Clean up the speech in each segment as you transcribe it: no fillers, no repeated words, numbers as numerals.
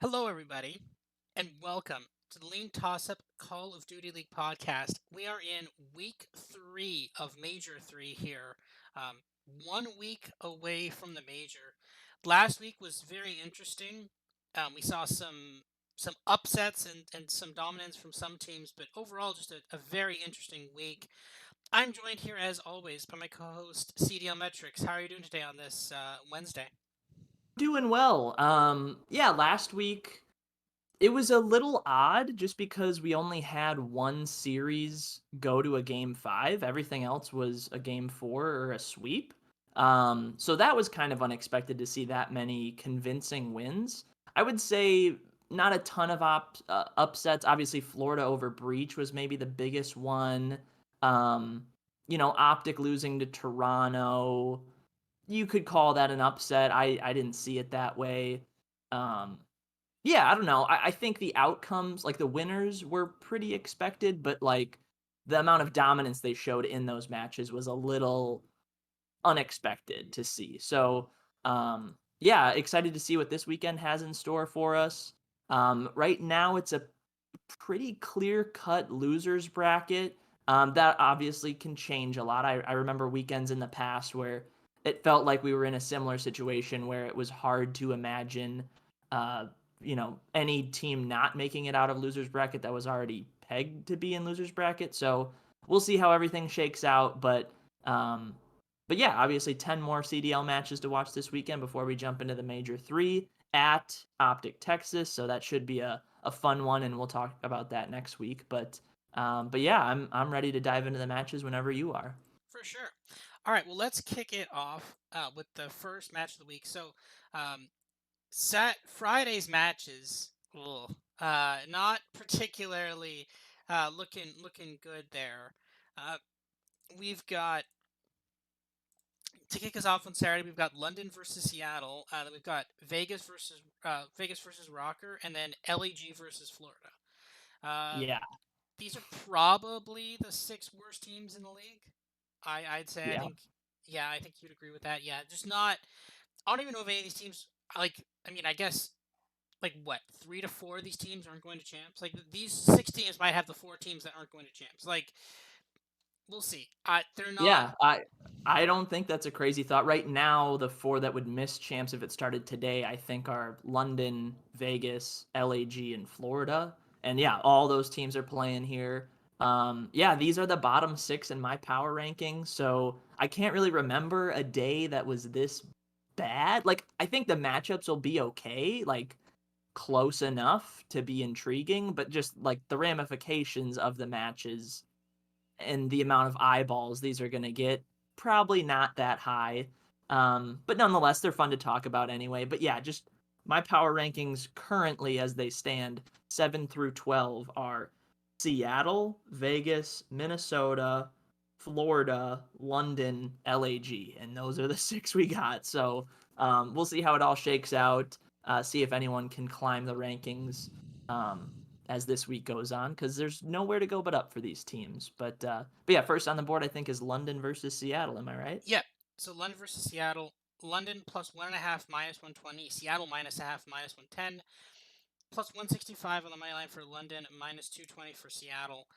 Hello, everybody, and welcome to the LeanTossup Call of Duty League podcast. We are in week 3 of Major 3 here, 1 week away from the Major. Last week was very interesting. We saw some upsets and some dominance from some teams, but overall, just a very interesting week. I'm joined here, as always, by my co host, CDLMetrics. How are you doing today on this Wednesday? Doing well. Yeah, last week it was a little odd just because we only had one series go to a game 5. Everything else was a game 4 or a sweep. So that was kind of unexpected to see that many convincing wins. I would say not a ton of upsets. Obviously, Florida over Breach was maybe the biggest one. Um, Optic losing to Toronto, you could call that an upset. I didn't see it that way. Um, yeah, I don't know. I think the outcomes, like the winners, were pretty expected, but like the amount of dominance they showed in those matches was a little unexpected to see. So, yeah, excited to see what this weekend has in store for us. Right now, it's a pretty clear cut losers bracket. That obviously can change a lot. I remember weekends in the past where it felt like we were in a similar situation where it was hard to imagine, uh, any team not making it out of losers bracket that was already pegged to be in losers bracket. So we'll see how everything shakes out. Um, but yeah, obviously 10 more CDL matches to watch this weekend before we jump into the major 3 at Optic, Texas. So that should be a fun one, and we'll talk about that next week. But yeah, I'm ready to dive into the matches whenever you are. For sure. All right, well, let's kick it off with the first match of the week. So, um, Friday's matches, not particularly looking good there. Uh, we've got to kick us off on Saturday. We've got London versus Seattle. Then we've got Vegas versus Rocker, and then LAG versus Florida. Uh, Yeah, these are probably the six worst teams in the league. I'd say. I yeah, think. Yeah, I think you'd agree with that. Yeah, just not. I don't even know if any of these teams. Like, I mean, I guess like what 3 to 4 of these teams aren't going to champs. Like these 6 teams might have the 4 teams that aren't going to champs. Like we'll see. They're not. yeah. I don't think that's a crazy thought. Right now, the four that would miss champs if it started today, I think, are London, Vegas, LAG, and Florida. And yeah, all those teams are playing here. Yeah, these are the bottom 6 in my power rankings. So I can't really remember a day that was this bad. Like, I think the matchups will be okay, like close enough to be intriguing, but just like the ramifications of the matches and the amount of eyeballs these are going to get, probably not that high. But nonetheless, they're fun to talk about anyway. But yeah, just my power rankings currently as they stand, 7 through 12, are Seattle, Vegas, Minnesota, Florida, London, LAG. And those are the 6 we got. So we'll see how it all shakes out, see if anyone can climb the rankings. Um, as this week goes on, because there's nowhere to go but up for these teams. But yeah, first on the board I think is London versus Seattle. Am I right? Yeah. So London versus Seattle. London plus 1.5 minus 120. Seattle minus a half minus 110. Plus 165 on the money line for London. Minus 220 for Seattle.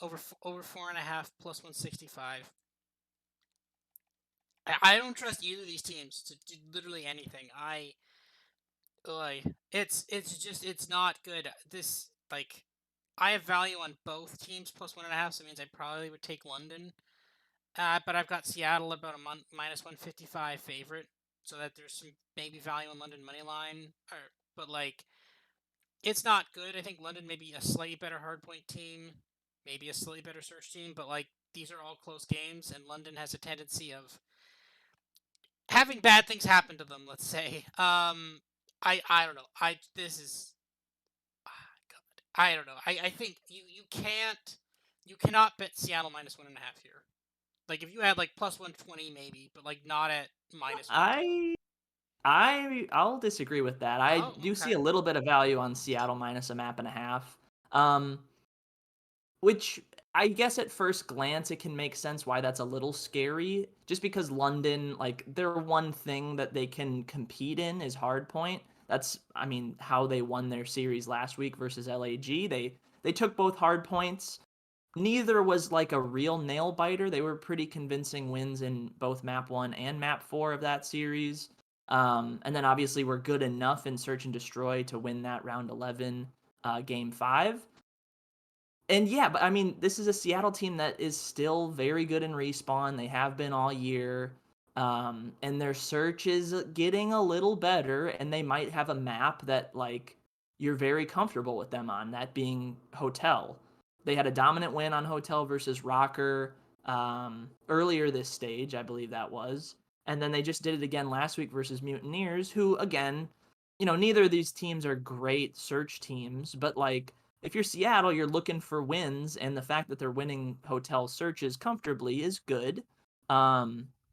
Over 4.5 plus 165. I don't trust either of these teams to do literally anything. It's not good. This like I have value on both teams plus 1.5, so it means I probably would take London. But I've got Seattle about minus 155 favorite, so that there's some maybe value on London money line. But like it's not good. I think London may be a slightly better hardpoint team, maybe a slightly better search team, but like these are all close games, and London has a tendency of having bad things happen to them. Let's say. I don't know. I this is God. I don't know. I think you cannot bet Seattle minus 1.5 here. Like if you had like plus 120 maybe, but like not at minus 110. I I'll disagree with that. I Oh, do see okay. a little bit of value on Seattle minus a map and a half. Which I guess at first glance it can make sense why that's a little scary, just because London, like their one thing that they can compete in is hardpoint. That's, I mean, how they won their series last week versus LAG. They took both hard points. Neither was like a real nail biter. They were pretty convincing wins in both map 1 and map 4 of that series. And then obviously we're good enough in Search and Destroy to win that round 11 game 5. And yeah, but I mean, this is a Seattle team that is still very good in respawn. They have been all year. And their search is getting a little better, and they might have a map that like you're very comfortable with them on, that being Hotel. They had a dominant win on Hotel versus Rocker earlier this stage, I believe that was. And then they just did it again last week versus Mutineers, who again, neither of these teams are great search teams, but like if you're Seattle, you're looking for wins, and the fact that they're winning hotel searches comfortably is good.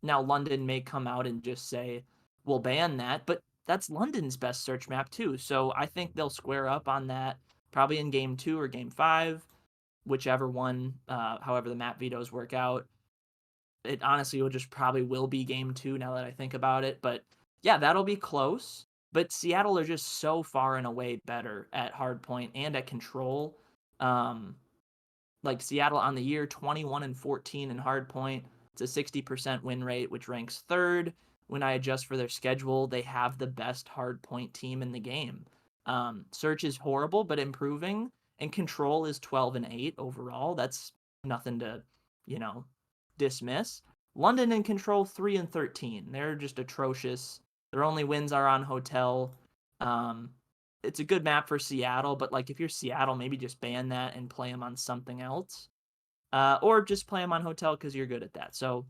Now London may come out and just say we'll ban that, but that's London's best search map too. So I think they'll square up on that probably in game 2 or game 5, whichever one, however the map vetoes work out. It honestly will just probably will be game 2 now that I think about it, but yeah, that'll be close. But Seattle are just so far and away better at hardpoint and at control. Um, like Seattle on the year 21-14 in hardpoint. It's a 60% win rate, which ranks third. When I adjust for their schedule, they have the best hardpoint team in the game. Search is horrible, but improving, and control is 12-8 overall. That's nothing to, you know, dismiss. London and control 3-13. They're just atrocious. Their only wins are on hotel. Um, it's a good map for Seattle, but like if you're Seattle, maybe just ban that and play them on something else, or just play them on hotel because you're good at that. So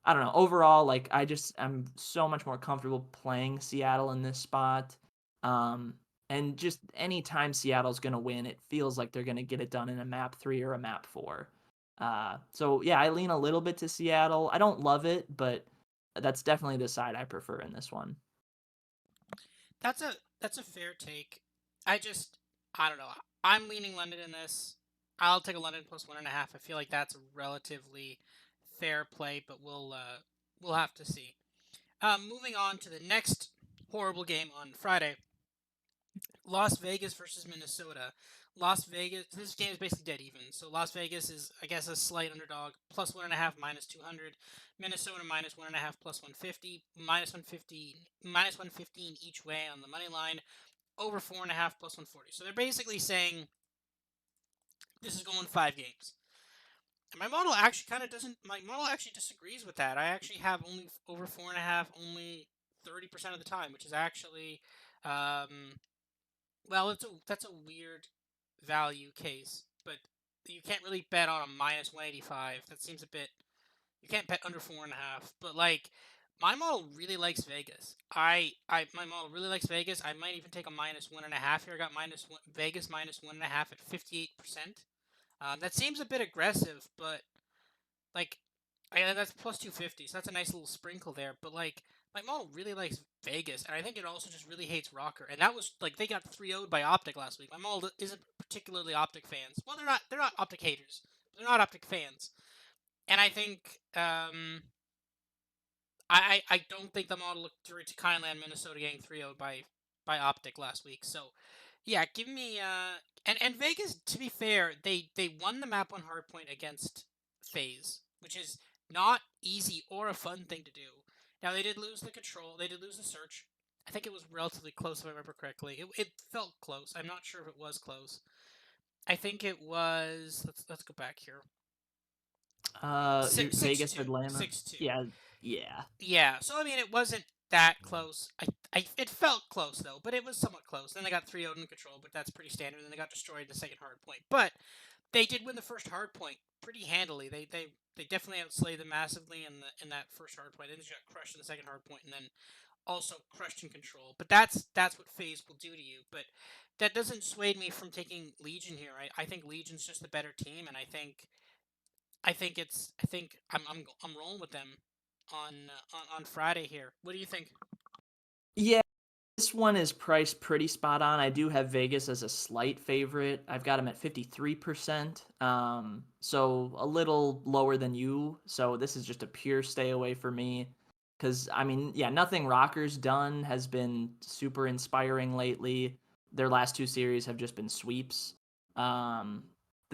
I don't know. Overall, like I'm so much more comfortable playing Seattle in this spot. Um, and just anytime Seattle's gonna win, it feels like they're gonna get it done in a map 3 or a map 4. So yeah, I lean a little bit to Seattle. I don't love it, but that's definitely the side I prefer in this one. That's a fair take. I just I don't know. I'm leaning London in this. I'll take a London plus 1.5. I feel like that's a relatively fair play, but we'll have to see. Moving on to the next horrible game on Friday, Las Vegas versus Minnesota. Las Vegas. This game is basically dead even. So Las Vegas is, I guess, a slight underdog. Plus 1.5, minus 200. Minnesota minus 1.5, plus 150. Minus 150, minus 115 each way on the money line. Over 4.5, plus 140. So they're basically saying this is going 5 games. And my model actually kind of doesn't. My model actually disagrees with that. I actually have only over 4.5, only 30% of the time, which is actually um, well, that's a weird value case, but you can't really bet on a minus 185. That seems a bit. You can't bet under 4.5. But like, my model really likes Vegas. My model really likes Vegas. I might even take a minus 1.5 here. I got Vegas minus 1.5 at 58%. That seems a bit aggressive, but like, that's plus 250, so that's a nice little sprinkle there. But like, my model really likes Vegas, and I think it also just really hates Rocker. And that was like they got 3-0'd by Optic last week. My model isn't particularly Optic fans. Well, they're not Optic haters. They're not Optic fans. And I think I don't think the model looked through to Kindland, Minnesota getting 3-0'd by Optic last week. So yeah, give me and Vegas, to be fair, they won the map 1 hardpoint against FaZe, which is not easy or a fun thing to do. Now they did lose the control, they did lose the search. I think it was relatively close if I remember correctly. It felt close. I'm not sure if it was close. I think it was. Let's go back here. Six Vegas, two, Atlanta. 6-2. Yeah, yeah. Yeah, so I mean, it wasn't that close. It felt close though, but it was somewhat close. Then they got 3-0 in control, but that's pretty standard. Then they got destroyed in the second hard point, but they did win the first hard point pretty handily. They definitely outslayed them massively in that first hard point. Then they just got crushed in the second hard point, and then also crushed in control. But that's what FaZe will do to you. But that doesn't sway me from taking Legion here. I think Legion's just the better team, and I think I'm rolling with them on Friday here. What do you think? Yeah, this one is priced pretty spot on. I do have Vegas as a slight favorite. I've got them at 53%. So a little lower than you. So this is just a pure stay away for me. Because, I mean, yeah, nothing Rocker's done has been super inspiring lately. Their last two series have just been sweeps. Um,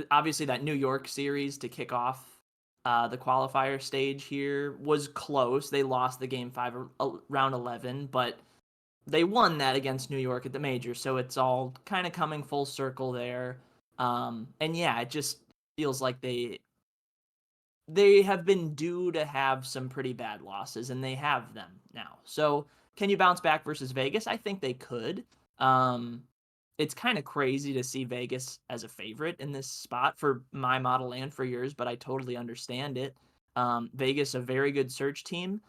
Obviously, that New York series to kick off the qualifier stage here was close. They lost the game five, round 11, but they won that against New York at the major. So it's all kind of coming full circle there. And yeah, it just feels like they have been due to have some pretty bad losses, and they have them now. So, can you bounce back versus Vegas? I think they could. Um, it's kind of crazy to see Vegas as a favorite in this spot for my model and for yours, but I totally understand it. Vegas, a very good search team.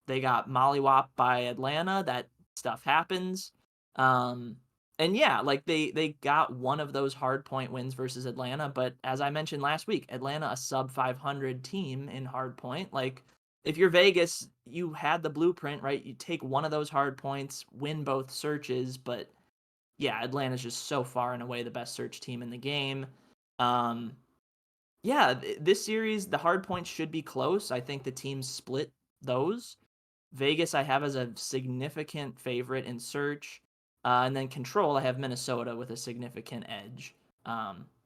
They got mollywopped by Atlanta. That stuff happens. Um, and yeah, like they got one of those hard point wins versus Atlanta, but as I mentioned last week, Atlanta a sub 500 team in hard point. Like if you're Vegas, you had the blueprint, right? You take one of those hard points, win both searches, but yeah, Atlanta's just so far and away the best search team in the game. Um, yeah, this series the hard points should be close. I think the teams split those. Vegas, I have as a significant favorite in search. And then control, I have Minnesota with a significant edge,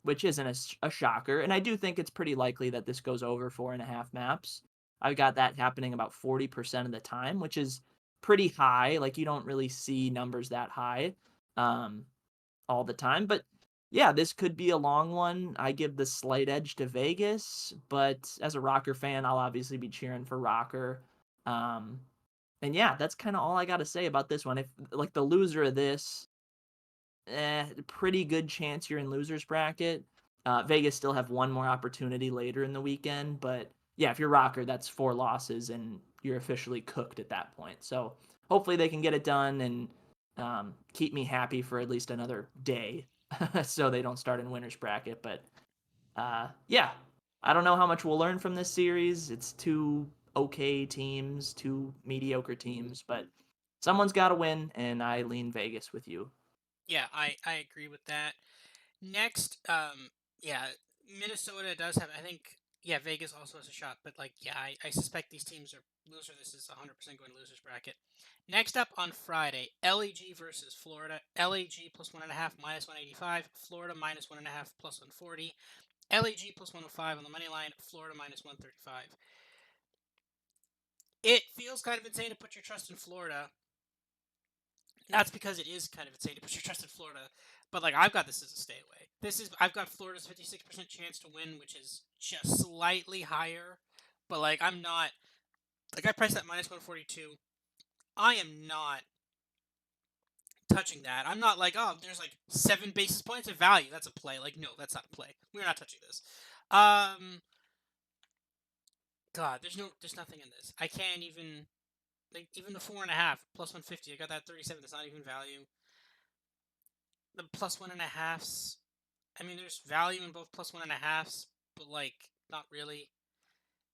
which isn't a shocker. And I do think it's pretty likely that this goes over 4.5 maps. I've got that happening about 40% of the time, which is pretty high. Like, you don't really see numbers that high um, all the time. But yeah, this could be a long one. I give the slight edge to Vegas, but as a Rocker fan, I'll obviously be cheering for Rocker. Um, and yeah, that's kind of all I got to say about this one. If like the loser of this, pretty good chance you're in losers bracket. Vegas still have one more opportunity later in the weekend, but yeah, if you're Rocker, that's 4 losses and you're officially cooked at that point. So hopefully they can get it done and keep me happy for at least another day, so they don't start in winners bracket. But yeah, I don't know how much we'll learn from this series. It's two okay teams, two mediocre teams, but someone's got to win, and I lean Vegas with you. Yeah, I agree with that. Next, yeah, Minnesota does have. I think, yeah, Vegas also has a shot, but like, yeah, I suspect these teams are loser. This is 100% going to losers bracket. Next up on Friday, LAG versus Florida. LAG plus 1.5 minus 185. Florida minus 1.5 plus 140. LAG plus 105 on the money line. Florida minus 135. It feels kind of insane to put your trust in Florida. That's because it is kind of insane to put your trust in Florida. But like I've got this as a stay away. I've got Florida's 56% chance to win, which is just slightly higher. But like I'm not like I priced that minus 142. I am not touching that. I'm not like, oh, there's like 7 basis points of value. That's a play. Like, no, that's not a play. We're not touching this. God, there's nothing in this. I can't even like even the 4.5 plus 150. I got that 37. That's not even value. The plus 1.5s. I mean, there's value in both plus 1.5s, but like not really.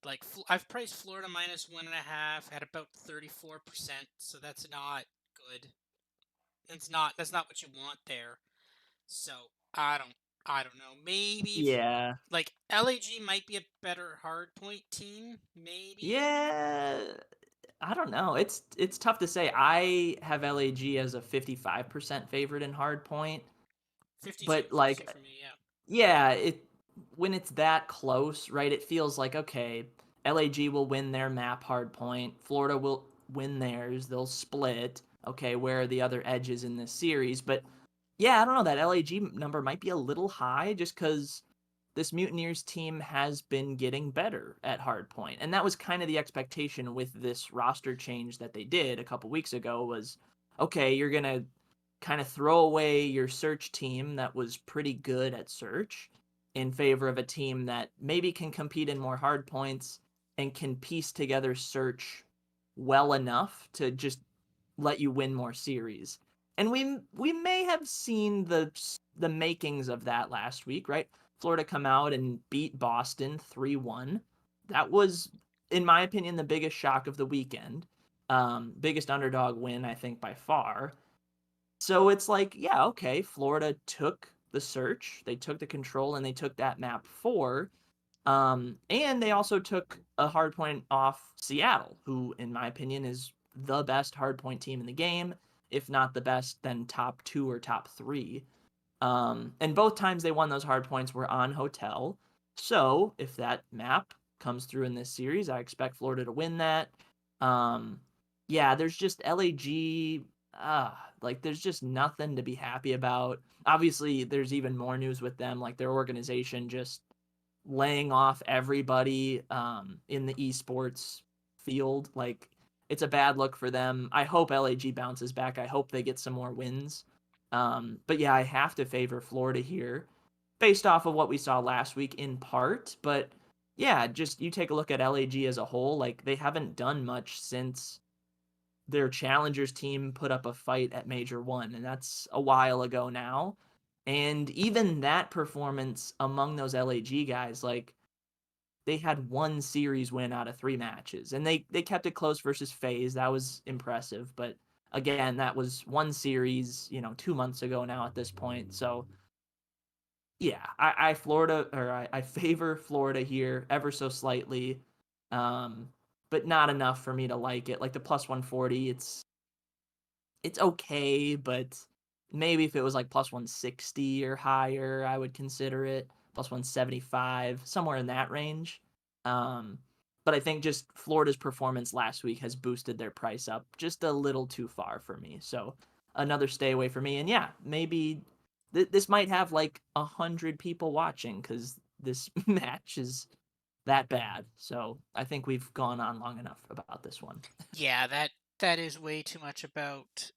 Like I've priced Florida minus 1.5 at about 34%, so that's not good. That's not what you want there. So I don't I don't know. Maybe Yeah. like LAG might be a better hard point team. Maybe Yeah. I don't know. It's tough to say. I have LAG as a 55% favorite in hard point, 52, but 52 like for me. Yeah, yeah, it when it's that close, right? It feels like okay, LAG will win their map hard point. Florida will win theirs. They'll split. Okay, where are the other edges in this series? But yeah, I don't know. That LAG number might be a little high just because this Mutineers team has been getting better at hardpoint. And that was kind of the expectation with this roster change that they did a couple weeks ago was, okay, you're going to kind of throw away your search team that was pretty good at search in favor of a team that maybe can compete in more hard points and can piece together search well enough to just let you win more series. And we may have seen the makings of that last week, right? Florida come out and beat Boston 3-1. That was, in my opinion, the biggest shock of the weekend. Biggest underdog win, I think, by far. So it's like, yeah, okay, Florida took the search, they took the control, and they took that map 4. And they also took a hard point off Seattle, who, in my opinion, is the best hard point team in the game. If not the best, then top two or top three. And both times they won those hard points were on hotel. So if that map comes through in this series, I expect Florida to win that. Um, yeah, there's just LAG. Like there's just nothing to be happy about. Obviously, there's even more news with them, like their organization just laying off everybody in the esports field. Like it's a bad look for them. I hope LAG bounces back. I hope they get some more wins. But yeah, I have to favor Florida here based off of what we saw last week in part. But yeah, just you take a look at LAG as a whole, like they haven't done much since their challengers team put up a fight at Major One, and that's a while ago now. And even that performance among those LAG guys, like they had one series win out of three matches, and they kept it close versus FaZe. That was impressive, but again, that was one series, 2 months ago now at this point. So yeah, I favor Florida here ever so slightly, um, but not enough for me to like it. Like the plus 140, it's okay, but maybe if it was like plus 160 or higher, I would consider it. Plus 175, somewhere in that range. Um, but I think just Florida's performance last week has boosted their price up just a little too far for me. So another stay away for me. And yeah, maybe this might have like 100 people watching because this match is that bad. So I think we've gone on long enough about this one. Yeah, that is way too much about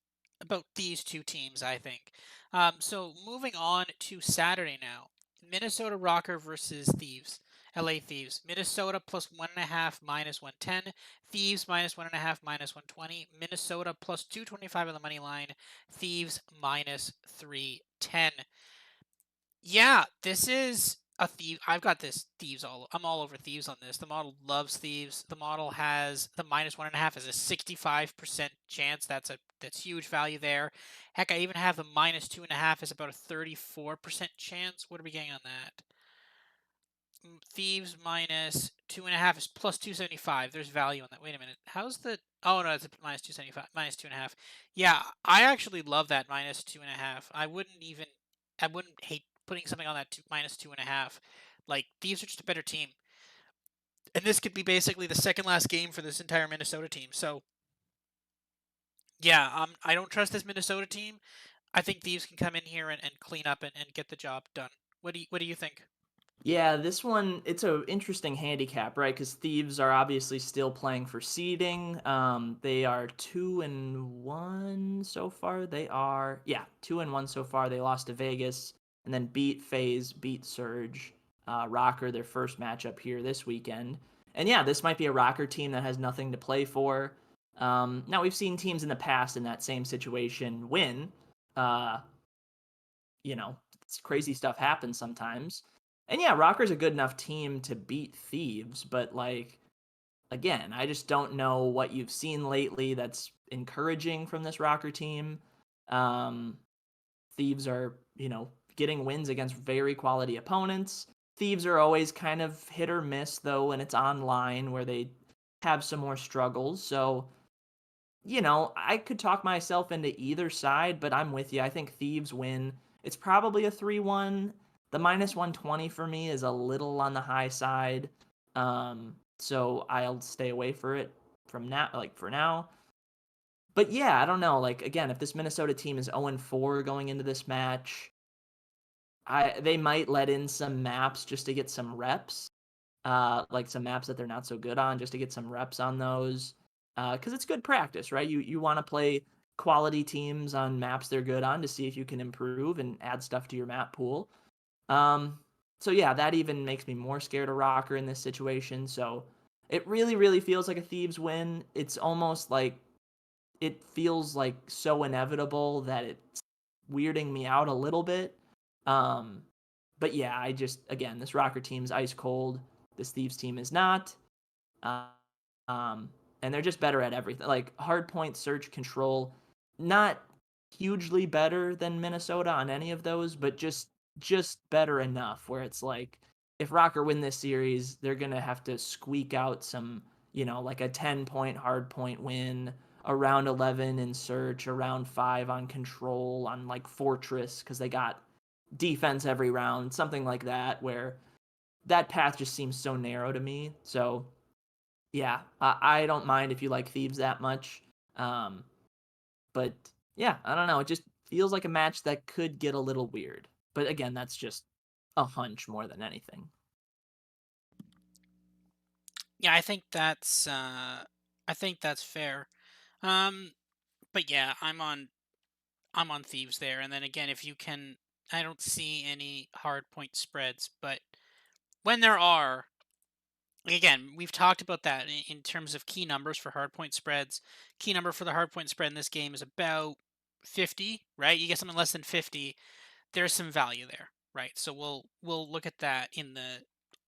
these two teams, I think. So moving on to Saturday now, Minnesota Rocker versus Thieves. LA Thieves. Minnesota plus 1.5 minus 110. Thieves minus 1.5 minus 120. Minnesota plus 225 on the money line. Thieves minus 310. Yeah, this is a thief. I've got this thieves all. I'm all over thieves on this. The model loves thieves. The model has the minus 1.5 is a 65% chance. That's huge value there. Heck, I even have the minus 2.5 is about a 34% chance. What are we getting on that? Thieves minus 2.5 is plus 275. There's value on that. Wait a minute. How's the? Oh no, it's a minus 275. Minus 2.5. Yeah, I actually love that minus 2.5. I wouldn't hate putting something on that minus 2.5. Like thieves are just a better team, and this could be basically the second last game for this entire Minnesota team. So yeah, I don't trust this Minnesota team. I think thieves can come in here and clean up and get the job done. What do you think? Yeah, this one, it's a interesting handicap, right? Because Thieves are obviously still playing for seeding. They are 2-1 so far. Yeah, 2-1 so far. They lost to Vegas and then beat FaZe, beat Surge, Rocker, their first matchup here this weekend. And yeah, this might be a Rocker team that has nothing to play for. Now, we've seen teams in the past in that same situation win. Uh, crazy stuff happens sometimes. And yeah, Rocker's a good enough team to beat Thieves, but like again, I just don't know what you've seen lately that's encouraging from this Rocker team. Um, Thieves are, getting wins against very quality opponents. Thieves are always kind of hit or miss though, and it's online where they have some more struggles. So I could talk myself into either side, but I'm with you. I think Thieves win. It's probably a 3-1. The minus 120 for me is a little on the high side. So I'll stay away for it from now, like for now. But yeah, I don't know. Like again, if this Minnesota team is 0-4 going into this match, they might let in some maps just to get some reps, like some maps that they're not so good on, just to get some reps on those. Because it's good practice, right? You want to play quality teams on maps they're good on to see if you can improve and add stuff to your map pool. Um, so yeah, that even makes me more scared of Rocker in this situation. So it really, really feels like a Thieves win. It's almost like it feels like so inevitable that it's weirding me out a little bit. Um, but yeah, again, this Rocker team's ice cold. This Thieves team is not. Uh, um, and they're just better at everything. Like hard point search control, not hugely better than Minnesota on any of those, but just better enough where it's like if Rocker win this series, they're gonna have to squeak out some, like a 10-point hard point win, a round 11 in search, a round 5 on control, on like Fortress, because they got defense every round, something like that, where that path just seems so narrow to me. So yeah, I don't mind if you like Thieves that much. Um, but yeah, I don't know. It just feels like a match that could get a little weird. But again, that's just a hunch more than anything. Yeah, I think that's fair. Um, but yeah, I'm on Thieves there. And then again, if you can, I don't see any hard point spreads, but when there are, like, again, we've talked about that in terms of key numbers for hard point spreads. Key number for the hard point spread in this game is about 50, right? You get something less than 50, there's some value there, right? So we'll look at that in the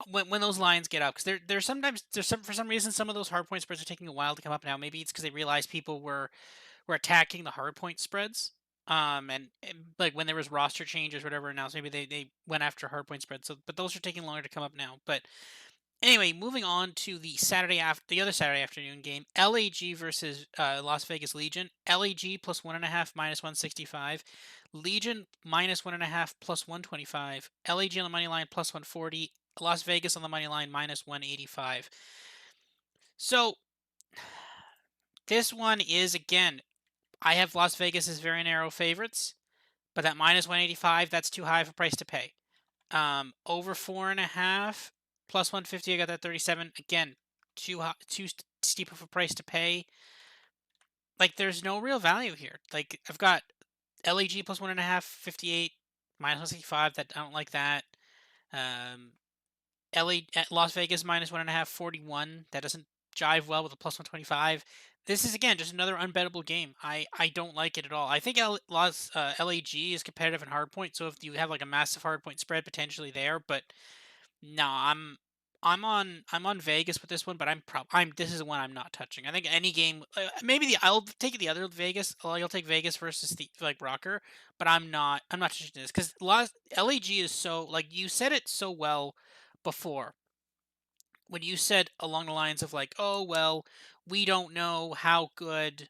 when those lines get up, because there's sometimes there's some for some reason some of those hard point spreads are taking a while to come up now. Maybe it's because they realize people were attacking the hard point spreads. And like when there was roster changes, whatever announced, maybe they went after hard point spreads. So, but those are taking longer to come up now. But anyway, moving on to the other Saturday afternoon game, LAG versus Las Vegas Legion. LAG plus 1.5 minus 165. Legion minus 1.5 plus 125. LAG on the money line plus 140. Las Vegas on the money line minus 185. So this one is, again, I have Las Vegas as very narrow favorites, but that minus 185, that's too high of a price to pay. Over 4.5 plus 150, I got that 37. Again, too steep of a price to pay. Like, there's no real value here. Like, I've got LAG plus 1.5, 58, minus 165. That, I don't like that. Um, LA at Las Vegas minus 1.5, 41. That doesn't jive well with a plus 125. This is, again, just another unbettable game. I don't like it at all. I think LAG is competitive in hardpoint, so if you have like a massive hardpoint spread potentially there, but no, I'm on Vegas with this one, but I'm this is the one I'm not touching. I think any game, maybe I'll take the other Vegas. I'll take Vegas versus the like Rocker, but I'm not touching this because LAG is so, like, you said it so well before when you said along the lines of like, oh well, we don't know how good,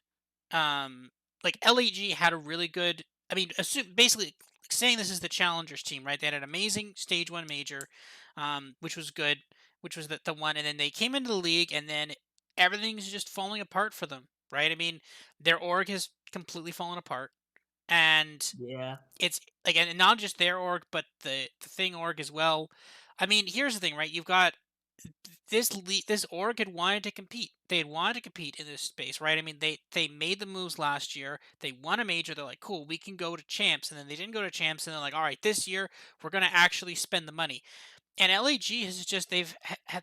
um, like LAG had a really good. I mean, basically saying this is the challengers team, right? They had an amazing stage one major, which was good, which was the one, and then they came into the league, and then everything's just falling apart for them, right? I mean, their org has completely fallen apart, and Yeah. it's, again, and not just their org, but the thing org as well. I mean, here's the thing, right? You've got this org had wanted to compete. They had wanted to compete in this space, right? I mean, they made the moves last year. They won a major. They're like, cool, we can go to champs, and then they didn't go to champs, and they're like, all right, this year we're gonna actually spend the money. And LAG has just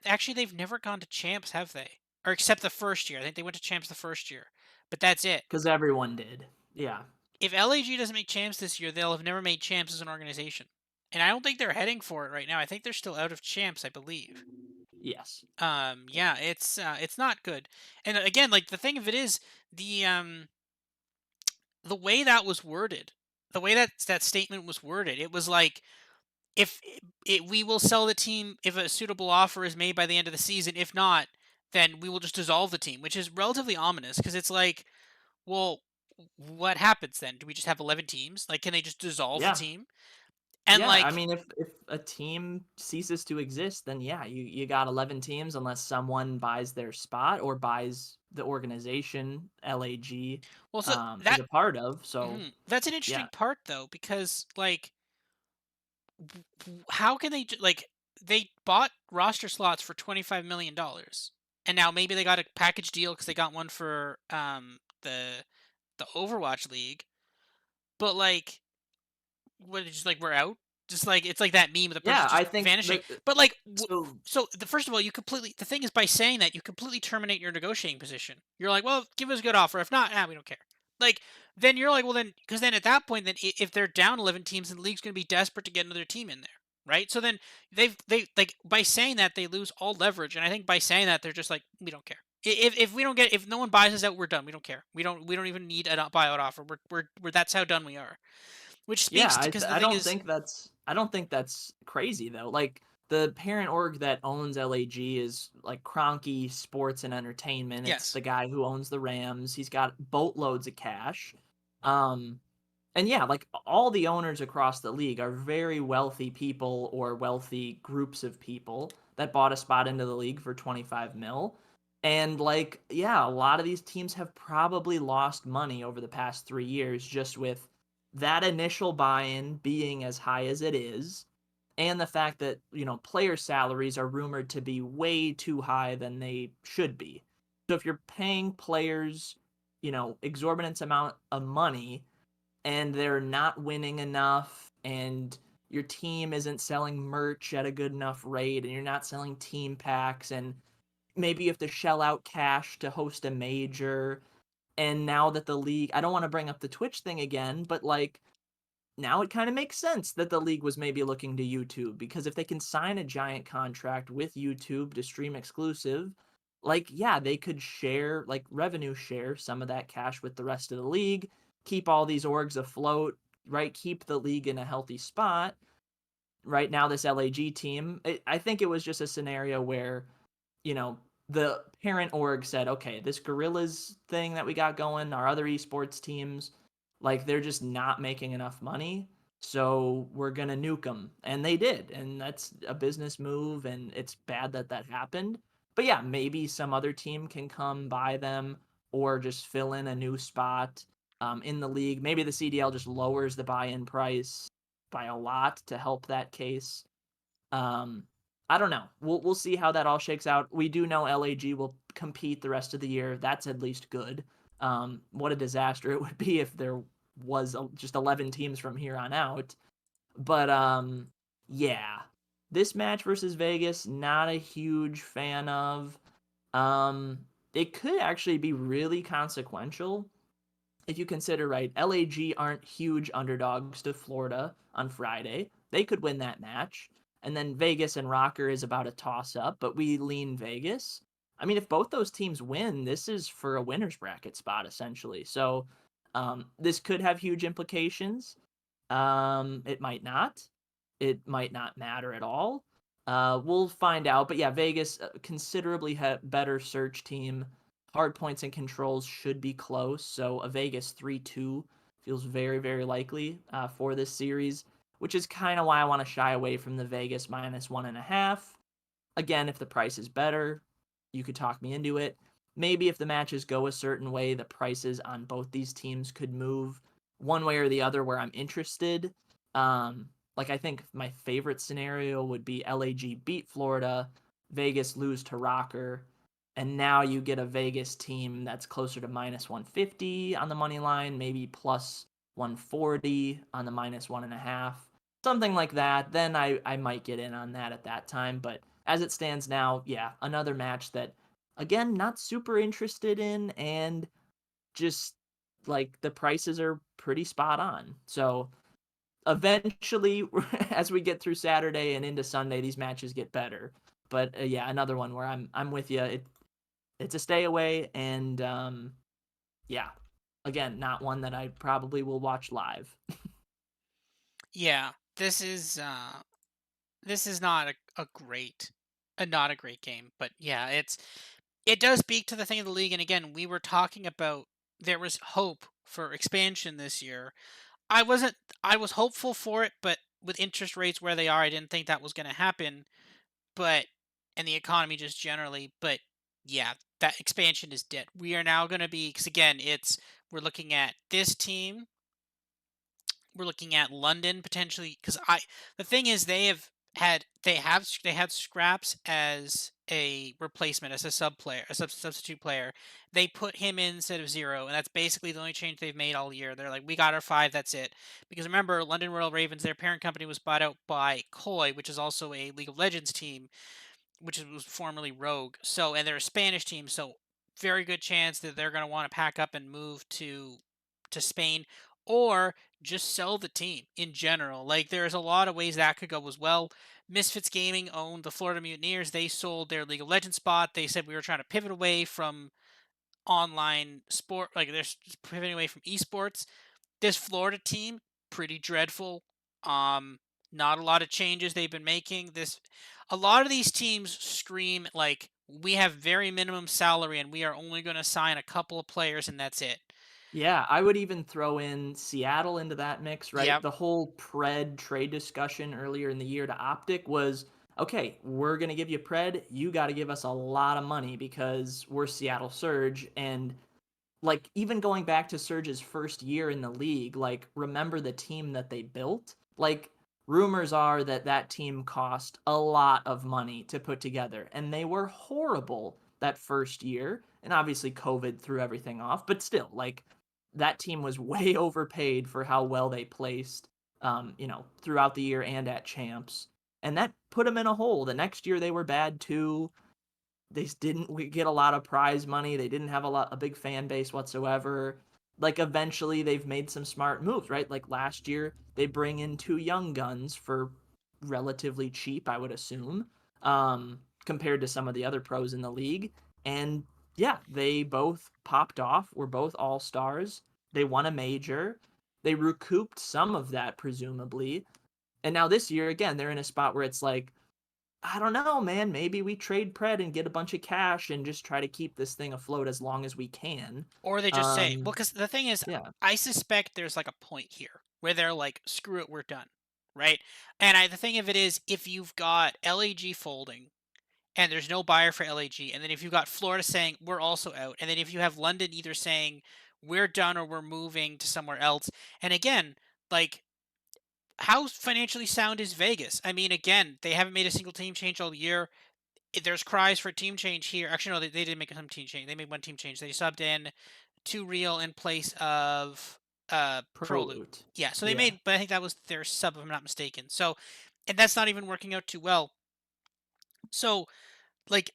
actually they've never gone to champs, have they? Or except the first year. I think they went to champs the first year, but that's it. Because everyone did. Yeah. If LAG doesn't make champs this year, they'll have never made champs as an organization. And I don't think they're heading for it right now. I think they're still out of champs, I believe. Yes. Yeah, it's not good. And again, like, the thing of it is the way that was worded, the way that statement was worded, it was like, if we will sell the team if a suitable offer is made by the end of the season. If not, then we will just dissolve the team, which is relatively ominous because it's like, well, what happens then? Do we just have 11 teams? Like, can they just dissolve the Yeah. team? And Yeah. I like, mean, if a team ceases to exist, then yeah, you got 11 teams unless someone buys their spot or buys the organization LAG well, so is that a part of. So that's an yeah. interesting part though, because like, how can like, they bought roster slots for $25 million, and now maybe they got a package deal because they got one for the Overwatch League, but like, what, just like, we're out. Just like, it's like that meme of the person Yeah, just I think vanishing. that But like, so so the first of all, you completely, the thing is, by saying that, you completely terminate your negotiating position. You're like, well, give us a good offer. If not, we don't care. Like, then you're like, well, then, because then at that point, then if they're down 11 teams, then the league's going to be desperate to get another team in there, right? So then they like, by saying that, they lose all leverage, and I think by saying that, they're just like, we don't care. If we don't get, if no one buys us out, we're done. We don't care. We don't even need a buyout offer. We're that's how done we are. Which yeah, speaks to, because the I thing don't is, think that's crazy though. Like the parent org that owns LAG is like Kroenke Sports and Entertainment. It's Yes. the guy who owns the Rams. He's got boatloads of cash. Um, and yeah, like all the owners across the league are very wealthy people or wealthy groups of people that bought a spot into the league for 25 mil. And like, yeah, a lot of these teams have probably lost money over the past 3 years just with that initial buy-in being as high as it is, and the fact that, player salaries are rumored to be way too high than they should be. So if you're paying players, exorbitant amount of money and they're not winning enough and your team isn't selling merch at a good enough rate and you're not selling team packs and maybe you have to shell out cash to host a major, and now that the league, I don't want to bring up the Twitch thing again, but like now it kind of makes sense that the league was maybe looking to YouTube, because if they can sign a giant contract with YouTube to stream exclusive, like, yeah, they could share, like, revenue share some of that cash with the rest of the league, keep all these orgs afloat, right? Keep the league in a healthy spot. Right now, this LAG team, I think it was just a scenario where, you know, the parent org said, okay, this Gorillas thing that we got going, our other esports teams, like they're just not making enough money. So we're going to nuke them. And they did. And that's a business move. And it's bad that that happened. But yeah, maybe some other team can come buy them or just fill in a new spot in the league. Maybe the CDL just lowers the buy in price by a lot to help that case. Um, I don't know. We'll see how that all shakes out. We do know LAG will compete the rest of the year. That's at least good. What a disaster it would be if there was just 11 teams from here on out. But yeah, this match versus Vegas, not a huge fan of. Um, it could actually be really consequential if you consider, right, LAG aren't huge underdogs to Florida on Friday. They could win that match. And then Vegas and Rocker is about a toss up, but we lean Vegas. I mean, if both those teams win, this is for a winner's bracket spot, essentially. So this could have huge implications. It might not. It might not matter at all. We'll find out. But yeah, Vegas, considerably better search team. Hard points and controls should be close. So a Vegas 3-2 feels very, very likely for this series, which is kind of why I want to shy away from the Vegas -1.5. Again, if the price is better, you could talk me into it. Maybe if the matches go a certain way, the prices on both these teams could move one way or the other where I'm interested. Like I think my favorite scenario would be LAG beat Florida, Vegas lose to Rocker, and now you get a Vegas team that's closer to -150 on the money line, maybe plus 140 on the -1.5, something like that. Then I might get in on that at that time. But as it stands now, yeah, another match that, again, not super interested in, and just like the prices are pretty spot on. So eventually, as we get through Saturday and into Sunday, these matches get better. But yeah, another one where I'm with you. It's a stay away, and yeah, again, not one that I probably will watch live. Yeah. This is not not a great game, but yeah, it does speak to the thing of the league. And again, we were talking about there was hope for expansion this year. I wasn't I was hopeful for it, but with interest rates where they are, I didn't think that was going to happen. But and the economy just generally, but yeah, that expansion is dead. We are now going to be, because again, we're looking at this team, we're looking at London potentially, because I the thing is they had Scraps as a replacement, as a substitute player. They put him in instead of Zero, and that's basically the only change they've made all year. They're like, we got our five, that's it. Because remember, London Royal Ravens, their parent company was bought out by Koi, which is also a League of Legends team, which was formerly Rogue. So, and they're a Spanish team, so very good chance that they're going to want to pack up and move to Spain, or just sell the team in general. Like there's a lot of ways that could go as well. Misfits Gaming owned the Florida Mutineers. They sold their League of Legends spot. They said we were trying to pivot away from online sport, like they're pivoting away from esports. This Florida team, pretty dreadful. Um, Not a lot of changes they've been making. A lot of these teams scream like we have very minimum salary and we are only going to sign a couple of players and that's it. Yeah, I would even throw in Seattle into that mix, right? Yep. The whole Pred trade discussion earlier in the year to Optic was, okay, we're going to give you Pred, you got to give us a lot of money because we're Seattle Surge. And like, even going back to Surge's first year in the league, like, remember the team that they built? Like, rumors are that that team cost a lot of money to put together, and they were horrible that first year. And obviously, COVID threw everything off, but still, like, that team was way overpaid for how well they placed, throughout the year and at champs. And that put them in a hole. The next year, they were bad too. They didn't get a lot of prize money. They didn't have a big fan base whatsoever. Like, eventually they've made some smart moves, right? Like last year they bring in two young guns for relatively cheap, I would assume, compared to some of the other pros in the league. And yeah, they both popped off. Were both all stars. They won a major. They recouped some of that presumably. And now this year again, they're in a spot where it's like, I don't know, man. Maybe we trade Pred and get a bunch of cash and just try to keep this thing afloat as long as we can. Or they just say, well, Um, because the thing is, yeah, I suspect there's like a point here where they're like, screw it, we're done. Right. The thing of it is, if you've got LAG folding and there's no buyer for LAG, and then if you've got Florida saying we're also out, and then if you have London either saying we're done or we're moving to somewhere else, and again, like, how financially sound is Vegas? I mean, again, they haven't made a single team change all year. There's cries for team change here. Actually, no, they didn't make some team change. They made one team change. They subbed in two real in place of Proloot. Prolute. Yeah, so they Yeah. made, but I think that was their sub, if I'm not mistaken. So, and that's not even working out too well. So, like,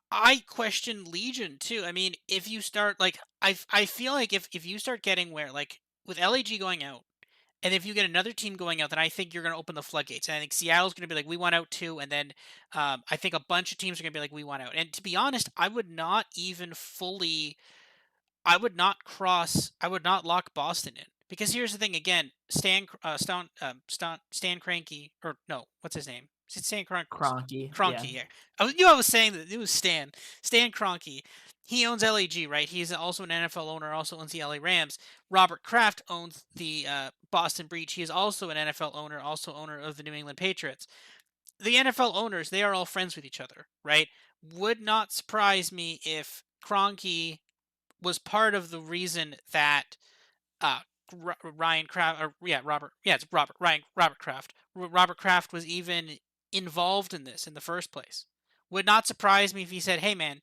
I question Legion too. I mean, if you start like, I feel like if you start getting where like with LAG going out, and if you get another team going out, then I think you're going to open the floodgates. And I think Seattle's going to be like, we want out too. And then I think a bunch of teams are going to be like, we want out. And to be honest, I would not lock Boston in. Because here's the thing again, Stan Cranky, or no, what's his name? Is it Stan Kroenke's? Cronky. Yeah. Kroenke, yeah. I was saying that it was Stan. Stan Kroenke. He owns LAG, right? He's also an NFL owner, also owns the LA Rams. Robert Kraft owns the Boston Breach. He is also an NFL owner, also owner of the New England Patriots. The NFL owners, they are all friends with each other, right? Would not surprise me if Kroenke was part of the reason that uh, Ryan Kraft, or yeah, Robert, yeah, it's Robert Kraft. Robert Kraft was even involved in this in the first place. Would not surprise me if he said, "Hey, man,"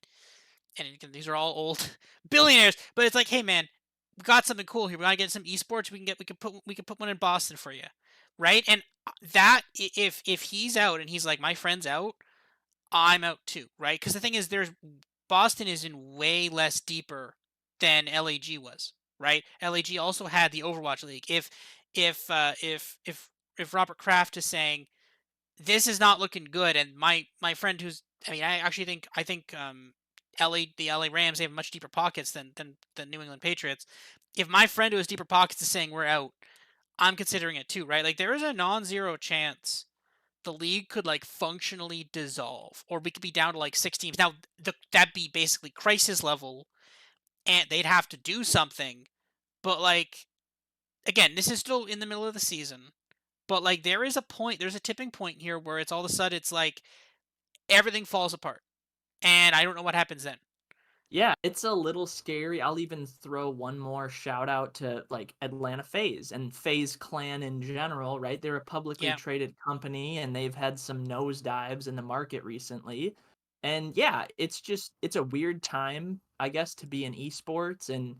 and again, these are all old billionaires, but it's like, "Hey, man, we got something cool here. We gotta get some esports. We can put one in Boston for you, right?" And that if he's out and he's like, "My friend's out," I'm out too, right? Because the thing is, there's Boston is in way less deeper than LAG was, right? LAG also had the Overwatch League. If uh, if if if Robert Kraft is saying this is not looking good, and my friend who's, I mean, I think the LA Rams, they have much deeper pockets than the New England Patriots. If my friend who has deeper pockets is saying we're out, I'm considering it too, right? Like there is a non-zero chance the league could like functionally dissolve, or we could be down to like 6 teams. Now, that'd be basically crisis level, and they'd have to do something. But like, again, this is still in the middle of the season. But like, there's a tipping point here where it's all of a sudden it's like everything falls apart, and I don't know what happens then. Yeah, it's a little scary. I'll even throw one more shout out to like Atlanta FaZe and FaZe Clan in general, right? They're a publicly Yeah, traded company and they've had some nosedives in the market recently. And yeah, it's a weird time, I guess, to be in esports and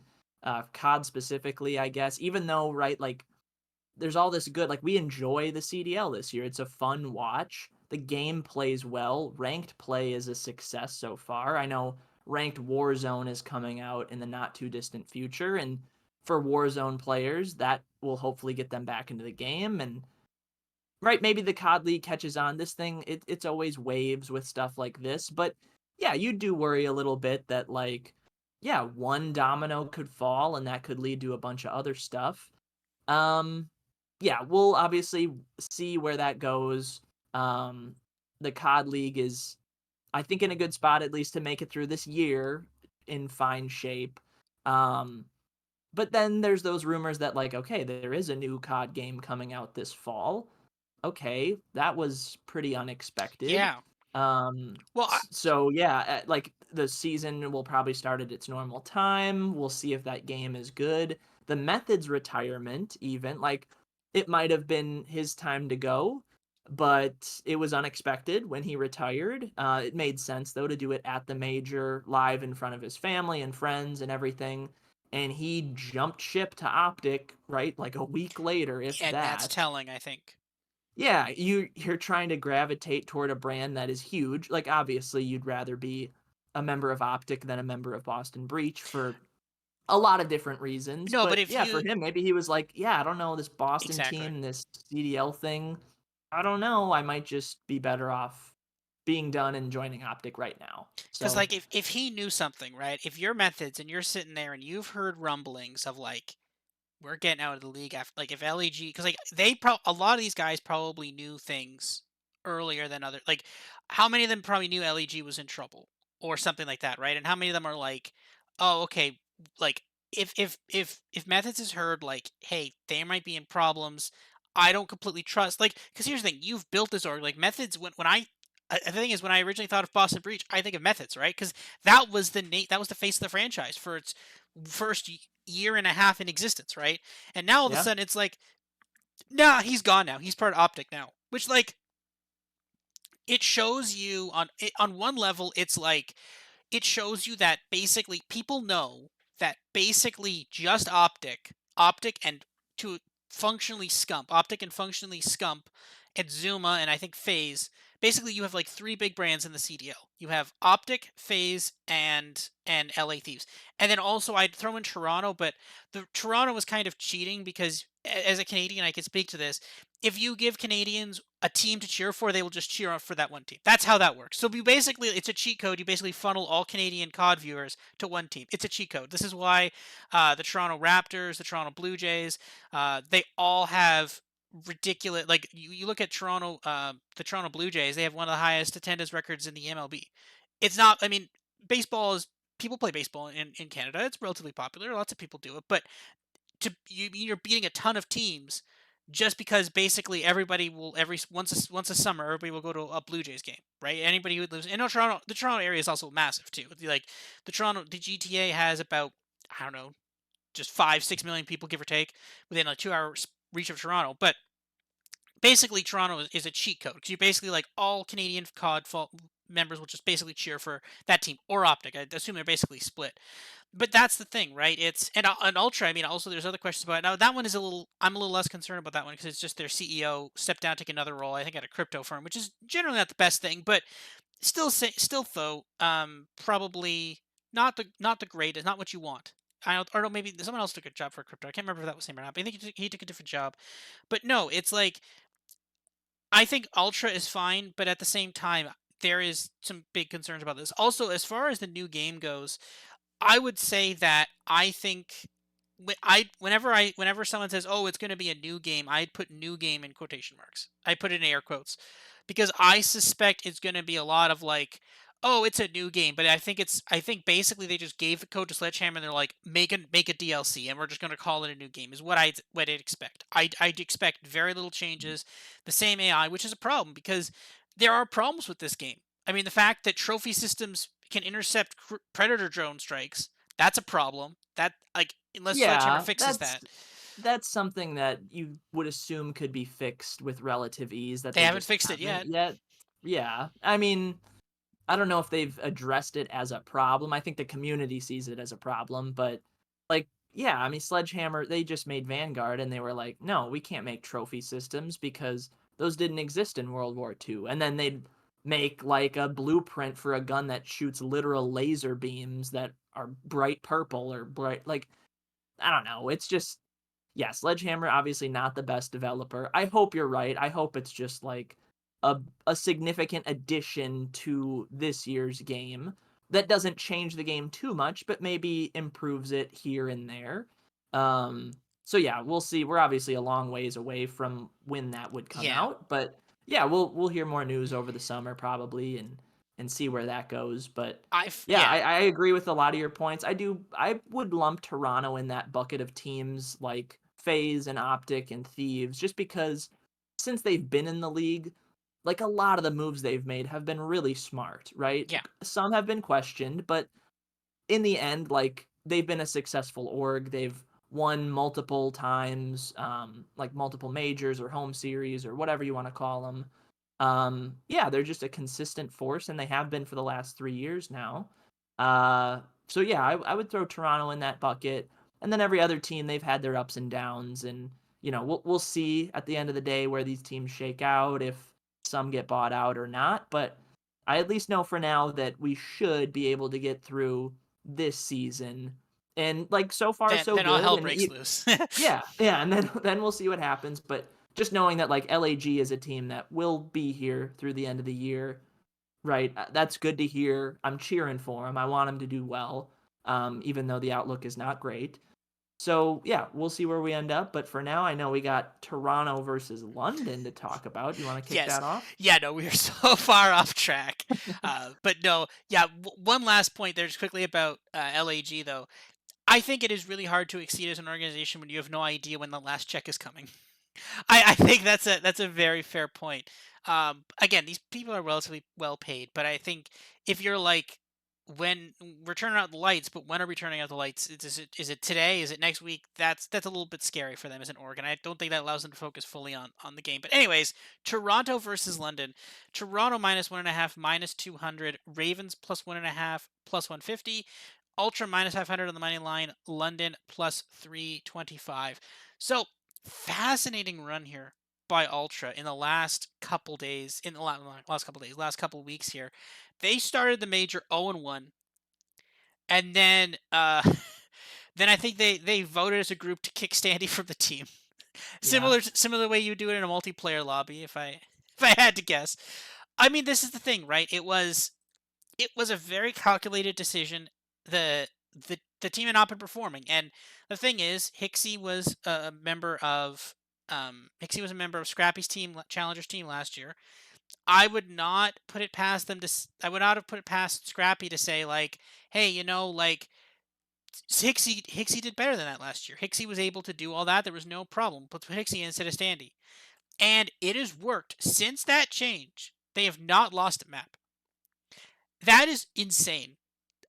COD specifically, I guess, even though, right, like there's all this good, like we enjoy the CDL this year. It's a fun watch. The game plays well. Ranked play is a success so far. I know ranked Warzone is coming out in the not too distant future, and for Warzone players, that will hopefully get them back into the game. And right, maybe the COD League catches on. This thing, it's always waves with stuff like this, but yeah, you do worry a little bit that like, yeah, one domino could fall and that could lead to a bunch of other stuff. Um, yeah, we'll obviously see where that goes. Um, the COD League is, I think, in a good spot at least to make it through this year in fine shape. Um, but then there's those rumors that like, okay, there is a new COD game coming out this fall. Okay, that was pretty unexpected. Yeah. Well, So yeah, like the season will probably start at its normal time. We'll see if that game is good. The Method's retirement, even like it might have been his time to go, but it was unexpected when he retired. It made sense though to do it at the major, live in front of his family and friends and everything. And he jumped ship to Optic, right? Like a week later, if and that's that. telling, I think. Yeah, you're trying to gravitate toward a brand that is huge. Like obviously you'd rather be a member of Optic than a member of Boston Breach for a lot of different reasons. No, but But if yeah, for you him, maybe he was like, yeah, I don't know, this Boston exactly. team, this CDL thing. I don't know. I might just be better off being done and joining Optic right now. Because So like if he knew something, right? If your methods and you're sitting there and you've heard rumblings of like we're getting out of the league after like if LEG because like a lot of these guys probably knew things earlier than other like how many of them probably knew LEG was in trouble or something like that, right? And how many of them are like, oh, okay, like if Methods has heard like, hey, they might be in problems, I don't completely trust because here's the thing, you've built this org like Methods when the thing is when I originally thought of Boston Breach, I think of Methods, right? Because that was the face of the franchise for its first year and a half in existence, right? And now all of a yeah. sudden it's like, nah, he's gone now. He's part of Optic now, which like it shows you on one level, it's like it shows you that basically people know that basically just Optic and to Optic and functionally Scump and Zuma and I think Phase. Basically, you have like three big brands in the CDL. You have Optic, Phase, and LA Thieves, and then also I'd throw in Toronto, but the Toronto was kind of cheating because as a Canadian, I can speak to this. If you give Canadians a team to cheer for, they will just cheer for that one team. That's how that works. So you basically, it's a cheat code. You basically funnel all Canadian COD viewers to one team. It's a cheat code. This is why the Toronto Raptors, the Toronto Blue Jays, they all have ridiculous. Like you look at Toronto, the Toronto Blue Jays, they have one of the highest attendance records in the MLB. It's not. I mean, baseball is people play baseball in Canada. It's relatively popular. Lots of people do it, but you're beating a ton of teams just because basically everybody will once a summer everybody will go to a Blue Jays game, right? Anybody who lives in Toronto, the Toronto area is also massive too. Like the GTA has about I don't know just 5-6 million people give or take within a 2 hour reach of Toronto, but basically Toronto is a cheat code because you basically like all Canadian COD members will just basically cheer for that team or Optic. I assume they're basically split. But that's the thing, right? It's and Ultra. I mean, also there's other questions about it. Now that one is a little. I'm a little less concerned about that one because it's just their CEO stepped down, take another role. I think at a crypto firm, which is generally not the best thing, but still though, probably not the greatest, not what you want. I don't, or no, maybe someone else took a job for crypto. I can't remember if that was him or not. But I think he took a different job. But no, it's like I think Ultra is fine, but at the same time, there is some big concerns about this. Also, as far as the new game goes, I would say that I think whenever someone says, "Oh, it's going to be a new game," I'd put "new game" in quotation marks. I put it in air quotes because I suspect it's going to be a lot of like, "Oh, it's a new game," but I think basically they just gave the code to Sledgehammer and they're like, make a DLC and we're just going to call it a new game." Is what I'd expect. I'd expect very little changes, the same AI, which is a problem because there are problems with this game. I mean, the fact that trophy systems can intercept predator drone strikes, that's a problem. That like unless Sledgehammer Yeah, fixes that, that's something that you would assume could be fixed with relative ease that they they haven't just fixed it haven't yet. yet. Yeah. I mean, I don't know if they've addressed it as a problem. I think the community sees it as a problem, but like, yeah, I mean, Sledgehammer, they just made Vanguard and they were like, no, we can't make trophy systems because those didn't exist in World War II. And then they'd make like a blueprint for a gun that shoots literal laser beams that are bright purple or bright, like, I don't know. It's just, yeah, Sledgehammer obviously not the best developer. I hope you're right. I hope it's just like a significant addition to this year's game that doesn't change the game too much, but maybe improves it here and there. Um, So yeah, we'll see. We're obviously a long ways away from when that would come Yeah. out, but yeah, we'll hear more news over the summer probably and see where that goes. But yeah, Yeah. I agree with a lot of your points. I would lump Toronto in that bucket of teams like FaZe and Optic and Thieves, just because since they've been in the league, like a lot of the moves they've made have been really smart, right? Yeah. Some have been questioned, but in the end, like they've been a successful org. They've won multiple times, like multiple majors or home series or whatever you want to call them. Yeah, they're just a consistent force, and they have been for the last 3 years now. So yeah, I would throw Toronto in that bucket, and then every other team they've had their ups and downs, and we'll see at the end of the day where these teams shake out if some get bought out or not. But I at least know for now that we should be able to get through this season, and like so far so Then all good. hell And breaks loose. yeah, and then we'll see what happens. But just knowing that like LAG is a team that will be here through the end of the year, right? That's good to hear. I'm cheering for them. I want them to do well, even though the outlook is not great. So yeah, we'll see where we end up. But for now, I know we got Toronto versus London to talk about. You want to kick Yes. that off? Yeah, no, we are so far off track. But no, yeah, one last point there just quickly about LAG though. I think it is really hard to exceed as an organization when you have no idea when the last check is coming. I think that's a very fair point. Again, these people are relatively well paid, but I think if you're like, when we're turning out the lights, but when are we turning out the lights? Is it today? Is it next week? That's a little bit scary for them as an org, and I don't think that allows them to focus fully on the game. But anyways, Toronto versus London. Toronto -1.5, -200. Ravens +1.5, +150. Ultra -500 on the money line. London +325. So fascinating run here by Ultra in the last couple days, in the last couple weeks here. They started the major 0-1, and then then I think they voted as a group to kick Standy from the team. Yeah, Similar way you do it in a multiplayer lobby, if I had to guess. I mean, this is the thing, right? It was a very calculated decision. The team had not been performing, and the thing is, Hixie was a member of Scrappy's team, Challenger's team last year. I would not put it past them I would not have put it past Scrappy to say like, hey, like Hixie did better than that last year. Hixie was able to do all that. There was no problem. Put Hixie in instead of Standy, and it has worked since that change. They have not lost a map. That is insane.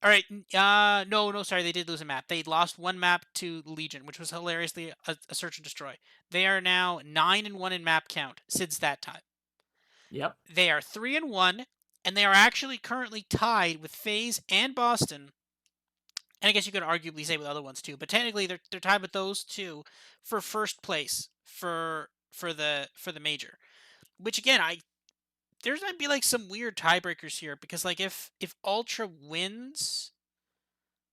All right. No, no, sorry, they did lose a map. They lost one map to Legion, which was hilariously a search and destroy. They are now 9-1 in map count since that time. yep, They are 3-1, and they are actually currently tied with FaZe and Boston. And I guess you could arguably say with other ones too, but technically they're tied with those two for first place for the major. Which again, there's might be like some weird tiebreakers here because like if Ultra wins,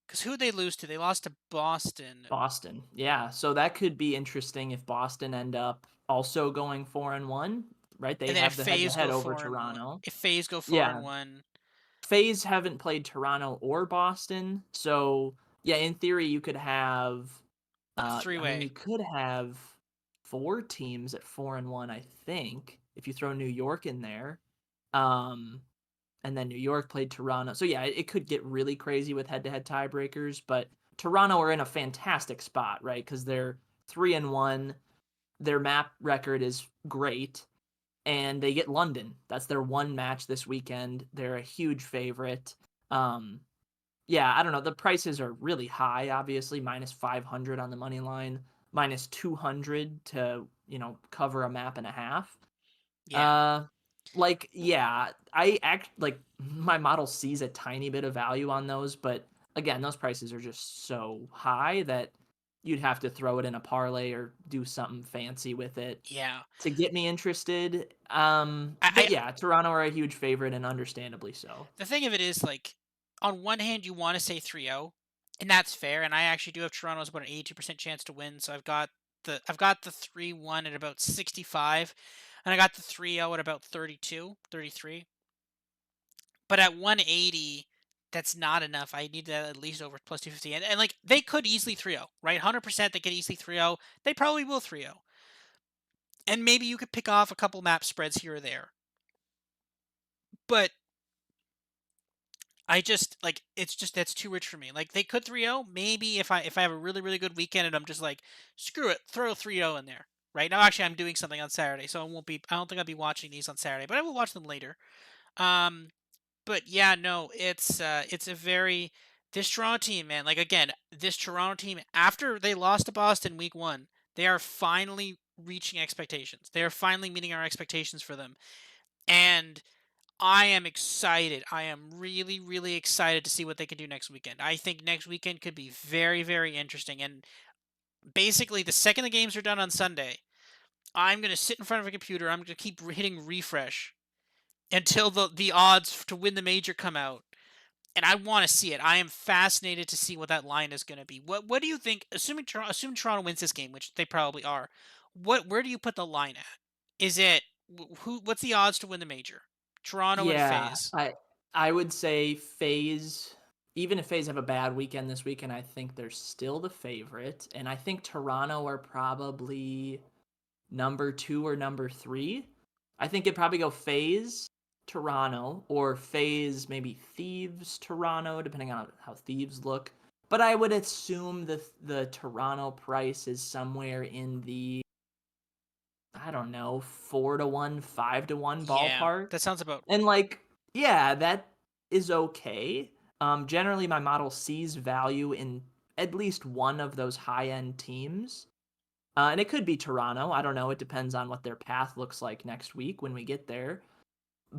because who they lose to? They lost to Boston, Boston. Yeah, so that could be interesting if Boston end up also going 4-1, right? They and then if have the head to FaZe head go over 4-1, Toronto. if FaZe go four and Yeah, one, FaZe haven't played Toronto or Boston, so yeah, in theory you could have a three I mean you way. could have four teams at 4-1, I think, if you throw New York in there. Um and then New York played Toronto. So yeah, it could get really crazy with head-to-head tiebreakers, but Toronto are in a fantastic spot, right? Because they're 3-1. Their map record is great, and they get London. That's their one match this weekend. They're a huge favorite. Um, yeah, I don't know. The prices are really high, obviously, -500 on the money line, -200 to cover a map and a half. Yeah, Uh, like, yeah, I act like my model sees a tiny bit of value on those, but again, those prices are just so high that you'd have to throw it in a parlay or do something fancy with it yeah. to get me interested. I But yeah, Toronto are a huge favorite and understandably so. The thing of it is like, on one hand you want to say 3-0, and that's fair. And I actually do have Toronto's about an 82% chance to win, so I've got the 3-1 at about 65, and I got the 3-0 at about 32, 33. But at 180. that's not enough. I need that at least over plus 250. And like they could easily 3-0, right? 100% they could easily 3-0. They probably will 3-0. And maybe you could pick off a couple map spreads here or there. But I just like it's just that's too rich for me. Like they could 3-0. Maybe if I have a really really good weekend and I'm just like screw it, throw 3-0 in there. Right now, actually, I'm doing something on Saturday, so I won't be. I don't think I'll be watching these on Saturday, but I will watch them later. Um, but yeah, no, it's a very this Toronto team, man. Like again, this Toronto team after they lost to Boston week 1, they are finally reaching expectations. They are finally meeting our expectations for them. And I am excited. I am really really excited to see what they can do next weekend. I think next weekend could be very very interesting. And basically the second the games are done on Sunday, I'm going to sit in front of a computer. I'm going to keep hitting refresh until the odds to win the major come out, and I want to see it. I am fascinated to see what that line is going to be. What do you think? Assuming Toronto wins this game, which they probably are. Where do you put the line at? Is it who? What's the odds to win the major? Toronto and Yeah, FaZe. I would say FaZe. Even if FaZe have a bad weekend this weekend, I think they're still the favorite, and I think Toronto are probably number 2 or number 3. I think it'd probably go FaZe, Toronto, or FaZe maybe Thieves, Toronto, depending on how Thieves look. But I would assume the Toronto price is somewhere in the, I don't know, 4-1, 5-1 Yeah, ballpark. that sounds about And like, yeah, that is okay. Generally my model sees value in at least one of those high-end teams. And it could be Toronto. I don't know. It depends on what their path looks like next week when we get there.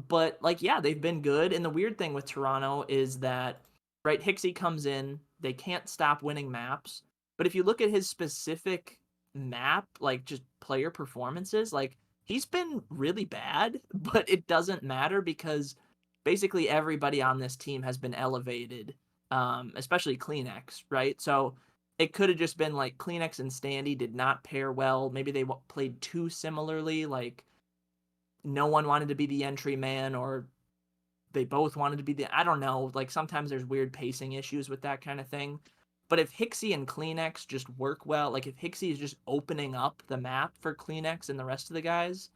But like, yeah, they've been good. And the weird thing with Toronto is that, right, Hixie comes in, they can't stop winning maps. But if you look at his specific map, like just player performances, like he's been really bad, but it doesn't matter because basically everybody on this team has been elevated, especially Kleenex, right? So it could have just been like Kleenex and Standy did not pair well. Maybe they played too similarly. Like no one wanted to be the entry man, or they both wanted to be the, I don't know. Like sometimes there's weird pacing issues with that kind of thing. But if Hixie and Kleenex just work well, like if Hixie is just opening up the map for Kleenex and the rest of the guys,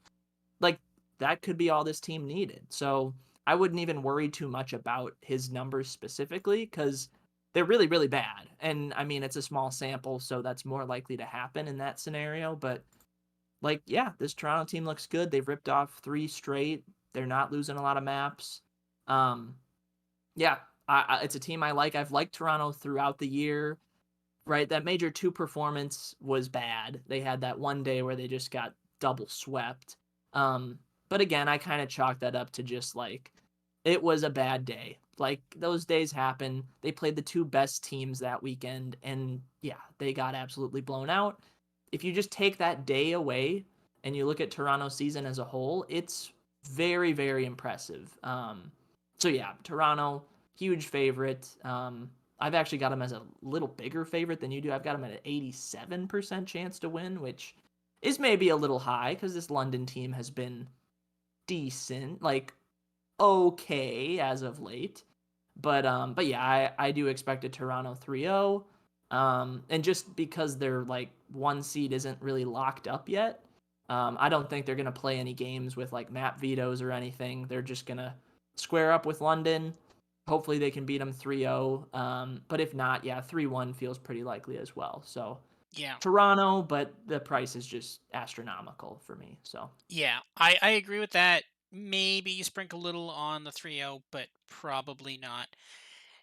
like that could be all this team needed. So I wouldn't even worry too much about his numbers specifically because they're really, really bad. And I mean, it's a small sample, so that's more likely to happen in that scenario. But like, yeah, this Toronto team looks good. They've ripped off 3 straight. They're not losing a lot of maps. Um, yeah, it's a team I like. I've liked Toronto throughout the year. Right, that Major 2 performance was bad. They had that one day where they just got double swept. But again, I kind of chalked that up to just like it was a bad day. Like those days happen. They played the 2 best teams that weekend and yeah, they got absolutely blown out. If you just take that day away and you look at Toronto's season as a whole, it's very very impressive. So yeah, Toronto huge favorite. I've actually got him as a little bigger favorite than you do. I've got him at an 87% chance to win, which is maybe a little high because this London team has been decent, like okay as of late. But yeah, I do expect a Toronto 3-0. And just because their like 1 seed isn't really locked up yet, I don't think they're gonna play any games with like map vetoes or anything. They're just gonna square up with London. Hopefully they can beat them 3-0. But if not, yeah, 3-1 feels pretty likely as well. So yeah. Toronto, but the price is just astronomical for me. So Yeah, I agree with that. Maybe you sprinkle a little on the 3-0, but probably not.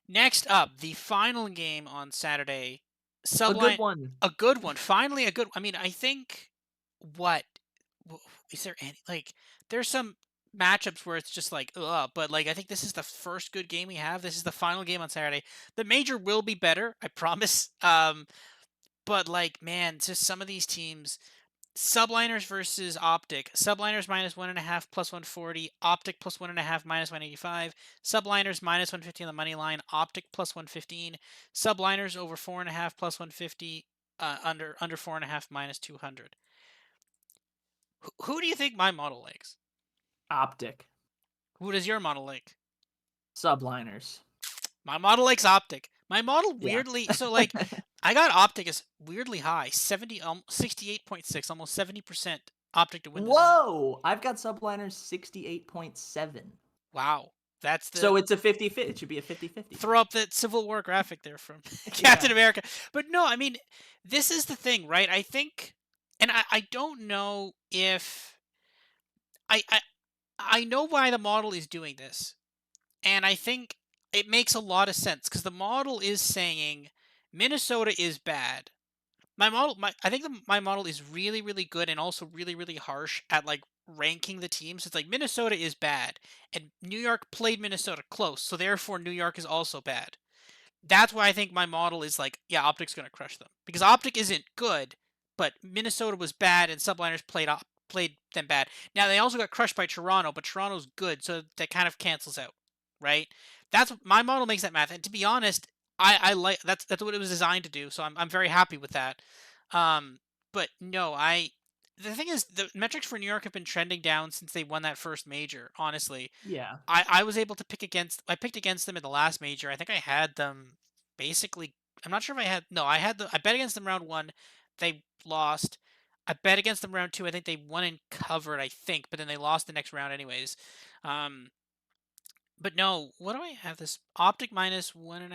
Next up, the final game on Saturday. a good Subline, one. a good one. Finally, a good. I mean, I think what is there any like? There's some matchups where it's just like, ugh. But like, I think this is the first good game we have. This is the final game on Saturday. The major will be better, I promise. But like, man, just some of these teams. Subliners versus Optic. Subliners minus 1.5 plus 140. Optic plus 1.5 minus 185. Subliners minus 150 on the money line. Optic plus 115. Subliners over 4.5 plus 150. Under 4.5 minus 200. Who do you think my model likes? Optic Who does your model like? subliners. My model likes Optic. My model Yeah. weirdly so like I got Optic as weirdly high, 68.6, almost 70% Optic to win the zone. Whoa! I've got Subliners 68.7. Wow. That's the So it's a 50-50. It should be a 50-50. throw up that Civil War graphic there from Captain Yeah. America. But no, I mean, this is the thing, right? I think, and I don't know if I, I I know why the model is doing this, and I think it makes a lot of sense because the model is saying Minnesota is bad. I think my model is really really good and also really really harsh at like ranking the teams. It's like Minnesota is bad, and New York played Minnesota close, so therefore New York is also bad. That's why I think my model is like, yeah, Optic's going to crush them because Optic isn't good, but Minnesota was bad and Subliners played them bad. Now they also got crushed by Toronto, but Toronto's good, so that kind of cancels out, right? That's my model makes that math, and to be honest, I like that's what it was designed to do. So I'm very happy with that. Um, but no, the thing is the metrics for New York have been trending down since they won that first major. Honestly, Yeah. I was able to I picked against them in the last major. I think I had them basically. I'm not sure if I had no. I bet against them round one. They lost. I bet against them round two. I think they won and covered. I think, but then they lost the next round anyways. Um, but no, what do I have this optic minus 1.5?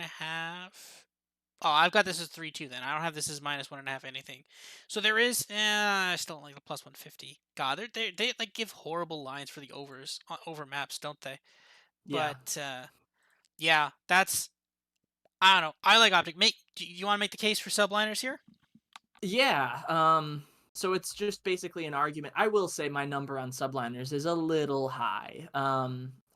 Oh, I've got this as 3-2 then. I don't have this as minus 1.5 anything. So there is, I still don't like the plus 150. God, they like give horrible lines for the overs, over maps, don't they? Yeah. But yeah, that's I don't know. I like optic. Do you want to make the case for subliners here? Yeah. So it's just basically an argument. I will say my number on subliners is a little high.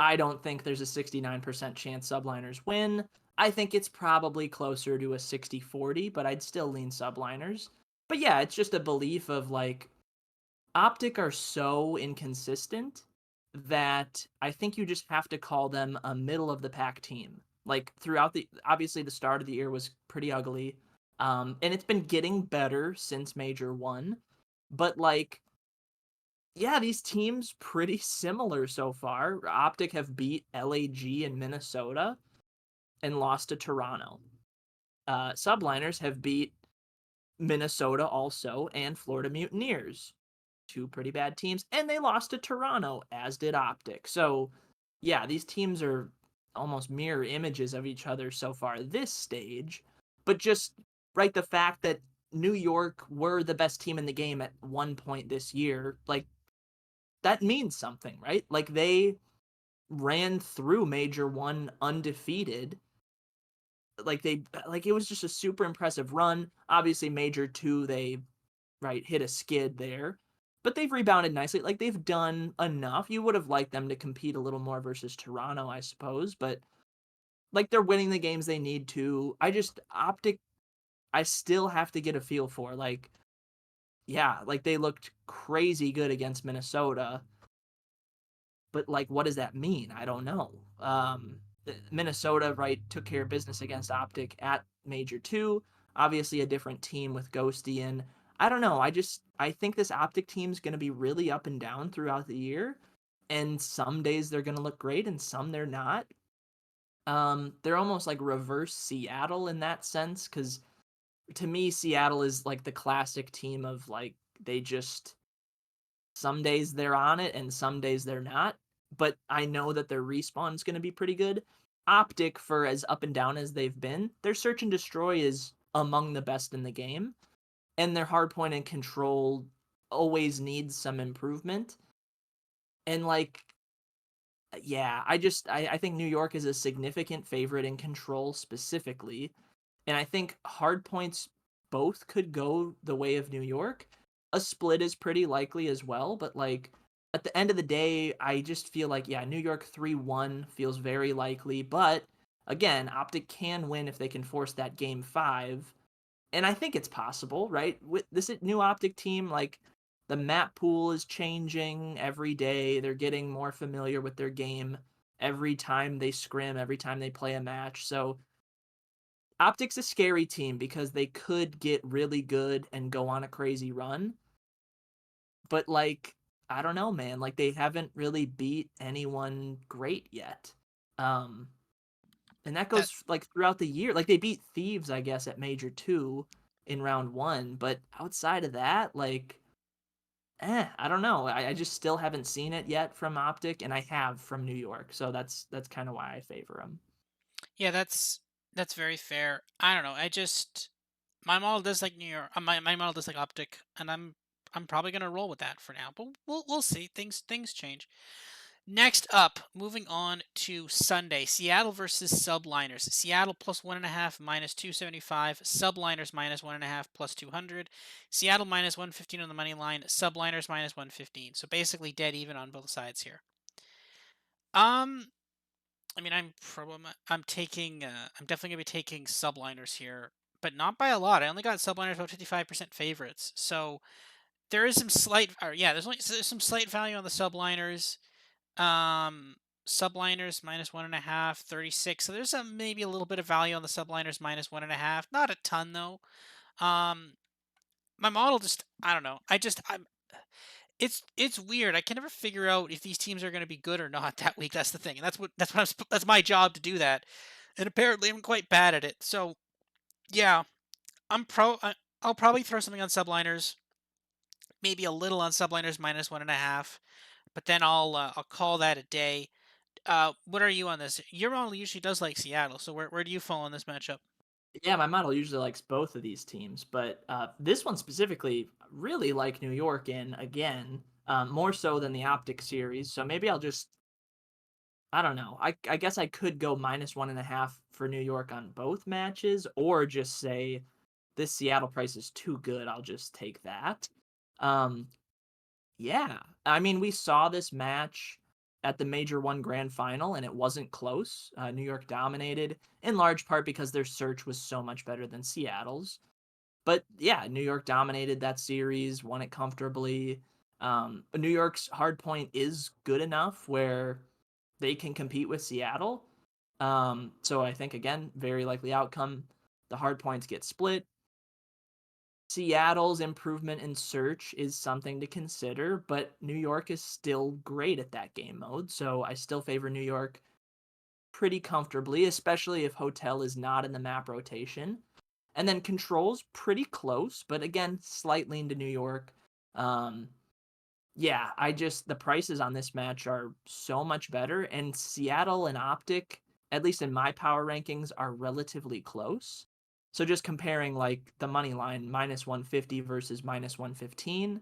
I don't think there's a 69% chance subliners win. I think it's probably closer to a 60-40, but I'd still lean subliners. But yeah, it's just a belief of like Optic are so inconsistent that I think you just have to call them a middle of the pack team. Like throughout obviously the start of the year was pretty ugly. And it's been getting better since Major 1. But like yeah, these teams pretty similar so far. Optic have beat LAG in Minnesota and lost to Toronto. Subliners have beat Minnesota also and Florida Mutineers, two pretty bad teams, and they lost to Toronto, as did Optic. So, yeah, these teams are almost mirror images of each other so far this stage. But just right, the fact that New York were the best team in the game at one point this year, like that means something, right? Like they ran through Major 1 undefeated. Like it was just a super impressive run. Obviously Major 2 they right, hit a skid there. But they've rebounded nicely. Like they've done enough. You would have liked them to compete a little more versus Toronto, I suppose. But like they're winning the games they need to. Optic, I still have to get a feel for. Like, yeah, like they looked crazy good against Minnesota. But like, what does that mean? I don't know. Minnesota, right, took care of business against Optic at Major 2. Obviously, a different team with Ghosty in. I don't know. I think this Optic team's going to be really up and down throughout the year. And some days they're going to look great and some they're not. They're almost like reverse Seattle in that sense. Because to me, Seattle is like the classic team of like, they just some days they're on it and some days they're not, but I know that their respawn's going to be pretty good. Optic, for as up and down as they've been, their search and destroy is among the best in the game, and their hardpoint and control always needs some improvement. And like, yeah, I think New York is a significant favorite in control specifically, and I think hard points both could go the way of New York. A split is pretty likely as well, but like at the end of the day, I just feel like yeah, New York 3-1 feels very likely, but again, Optic can win if they can force that game 5. And I think it's possible, right? With this new Optic team, like the map pool is changing every day. They're getting more familiar with their game every time they scrim, every time they play a match. So Optic's a scary team because they could get really good and go on a crazy run. But like, I don't know, man. Like they haven't really beat anyone great yet. Um And that That goes like throughout the year. Like they beat Thieves, I guess, at Major 2 in round 1, but outside of that, like I don't know. I just still haven't seen it yet from Optic, and I have from New York. So that's kind of why I favor them. yeah, that's very fair. I don't know. I just my model does like New York. My model does like Optic, and I'm probably gonna roll with that for now. But we'll see. Things change. Next up, moving on to Sunday, Seattle versus Subliners. Seattle plus 1.5 minus 275. Subliners minus 1.5 plus 200. Seattle minus 115 on the money line. Subliners minus 115. So basically dead even on both sides here. Um, I mean, I'm definitely gonna be taking Subliners here, but not by a lot. I only got Subliners about 55% favorites. So there is some slight, or yeah, there's some slight value on the Subliners. Um, Subliners minus 1.5, 36. So there's maybe a little bit of value on the subliners minus 1.5. Not a ton though. Um, my model just I don't know. I'm it's weird. I can never figure out if these teams are going to be good or not that week. That's the thing, and that's my job to do that. And apparently I'm quite bad at it. So yeah, I'll probably throw something on subliners, maybe a little on subliners minus 1.5, but then I'll call that a day. What are you on this? Your model usually does like Seattle, so where do you fall on this matchup? Yeah, my model usually likes both of these teams, but this one specifically really like New York in again, more so than the Optic series. So maybe I'll just I don't know. I guess I could go minus 1.5 for New York on both matches, or just say this Seattle price is too good. I'll just take that. Um, yeah, I mean we saw this match at the Major One Grand Final, and it wasn't close. New York dominated in large part because their search was so much better than Seattle's. But yeah, New York dominated that series, won it comfortably. New York's hard point is good enough where they can compete with Seattle. So I think again, very likely outcome. The hard points get split. Seattle's improvement in search is something to consider, but New York is still great at that game mode. So I still favor New York pretty comfortably, especially if Hotel is not in the map rotation. And then Control's pretty close, but again, slightly into New York. Um, yeah, the prices on this match are so much better, and Seattle and Optic, at least in my power rankings, are relatively close. So just comparing like the money line minus 150 versus minus 115,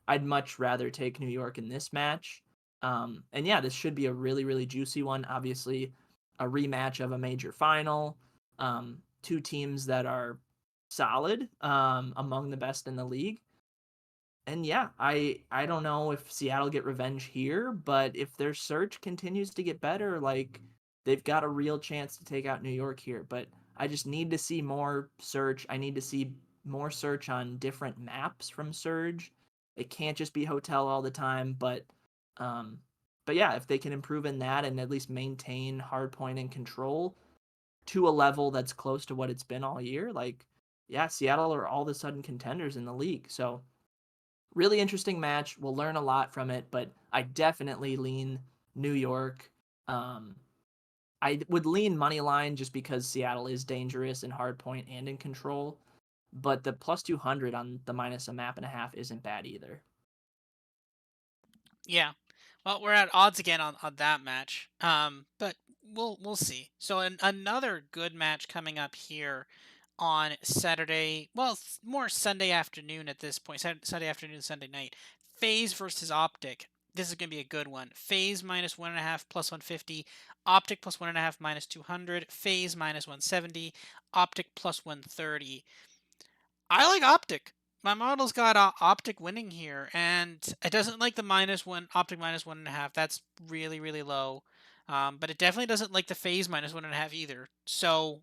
I'd much rather take New York in this match. And yeah, this should be a really, really juicy one. Obviously, a rematch of a major final. Two teams that are solid, among the best in the league. And yeah, I don't know if Seattle get revenge here, but if their search continues to get better, like they've got a real chance to take out New York here. But I just need to see more search. I need to see more search on different maps from Surge. It can't just be hotel all the time, um but yeah, if they can improve in that and at least maintain hardpoint and control to a level that's close to what it's been all year, like yeah, Seattle are all of a sudden contenders in the league. So really interesting match. We'll learn a lot from it, but I definitely lean New York. Um, I would lean money line just because Seattle is dangerous in hard point and in control, but the plus 200 on the minus a map and a half isn't bad either. Yeah. Well, we're at odds again on that match. But we'll see. So another good match coming up here on Saturday. Well, it's more Sunday afternoon at this point. Sunday afternoon, Sunday night. Phase versus Optic. This is gonna be a good one. Phase minus 1.5 plus 150. Optic plus 1.5 minus 200. Phase minus 170. Optic plus 130. I like Optic. My model's got Optic winning here, and it doesn't like the minus one Optic minus 1.5. That's really low. But it definitely doesn't like the phase minus 1.5 either. So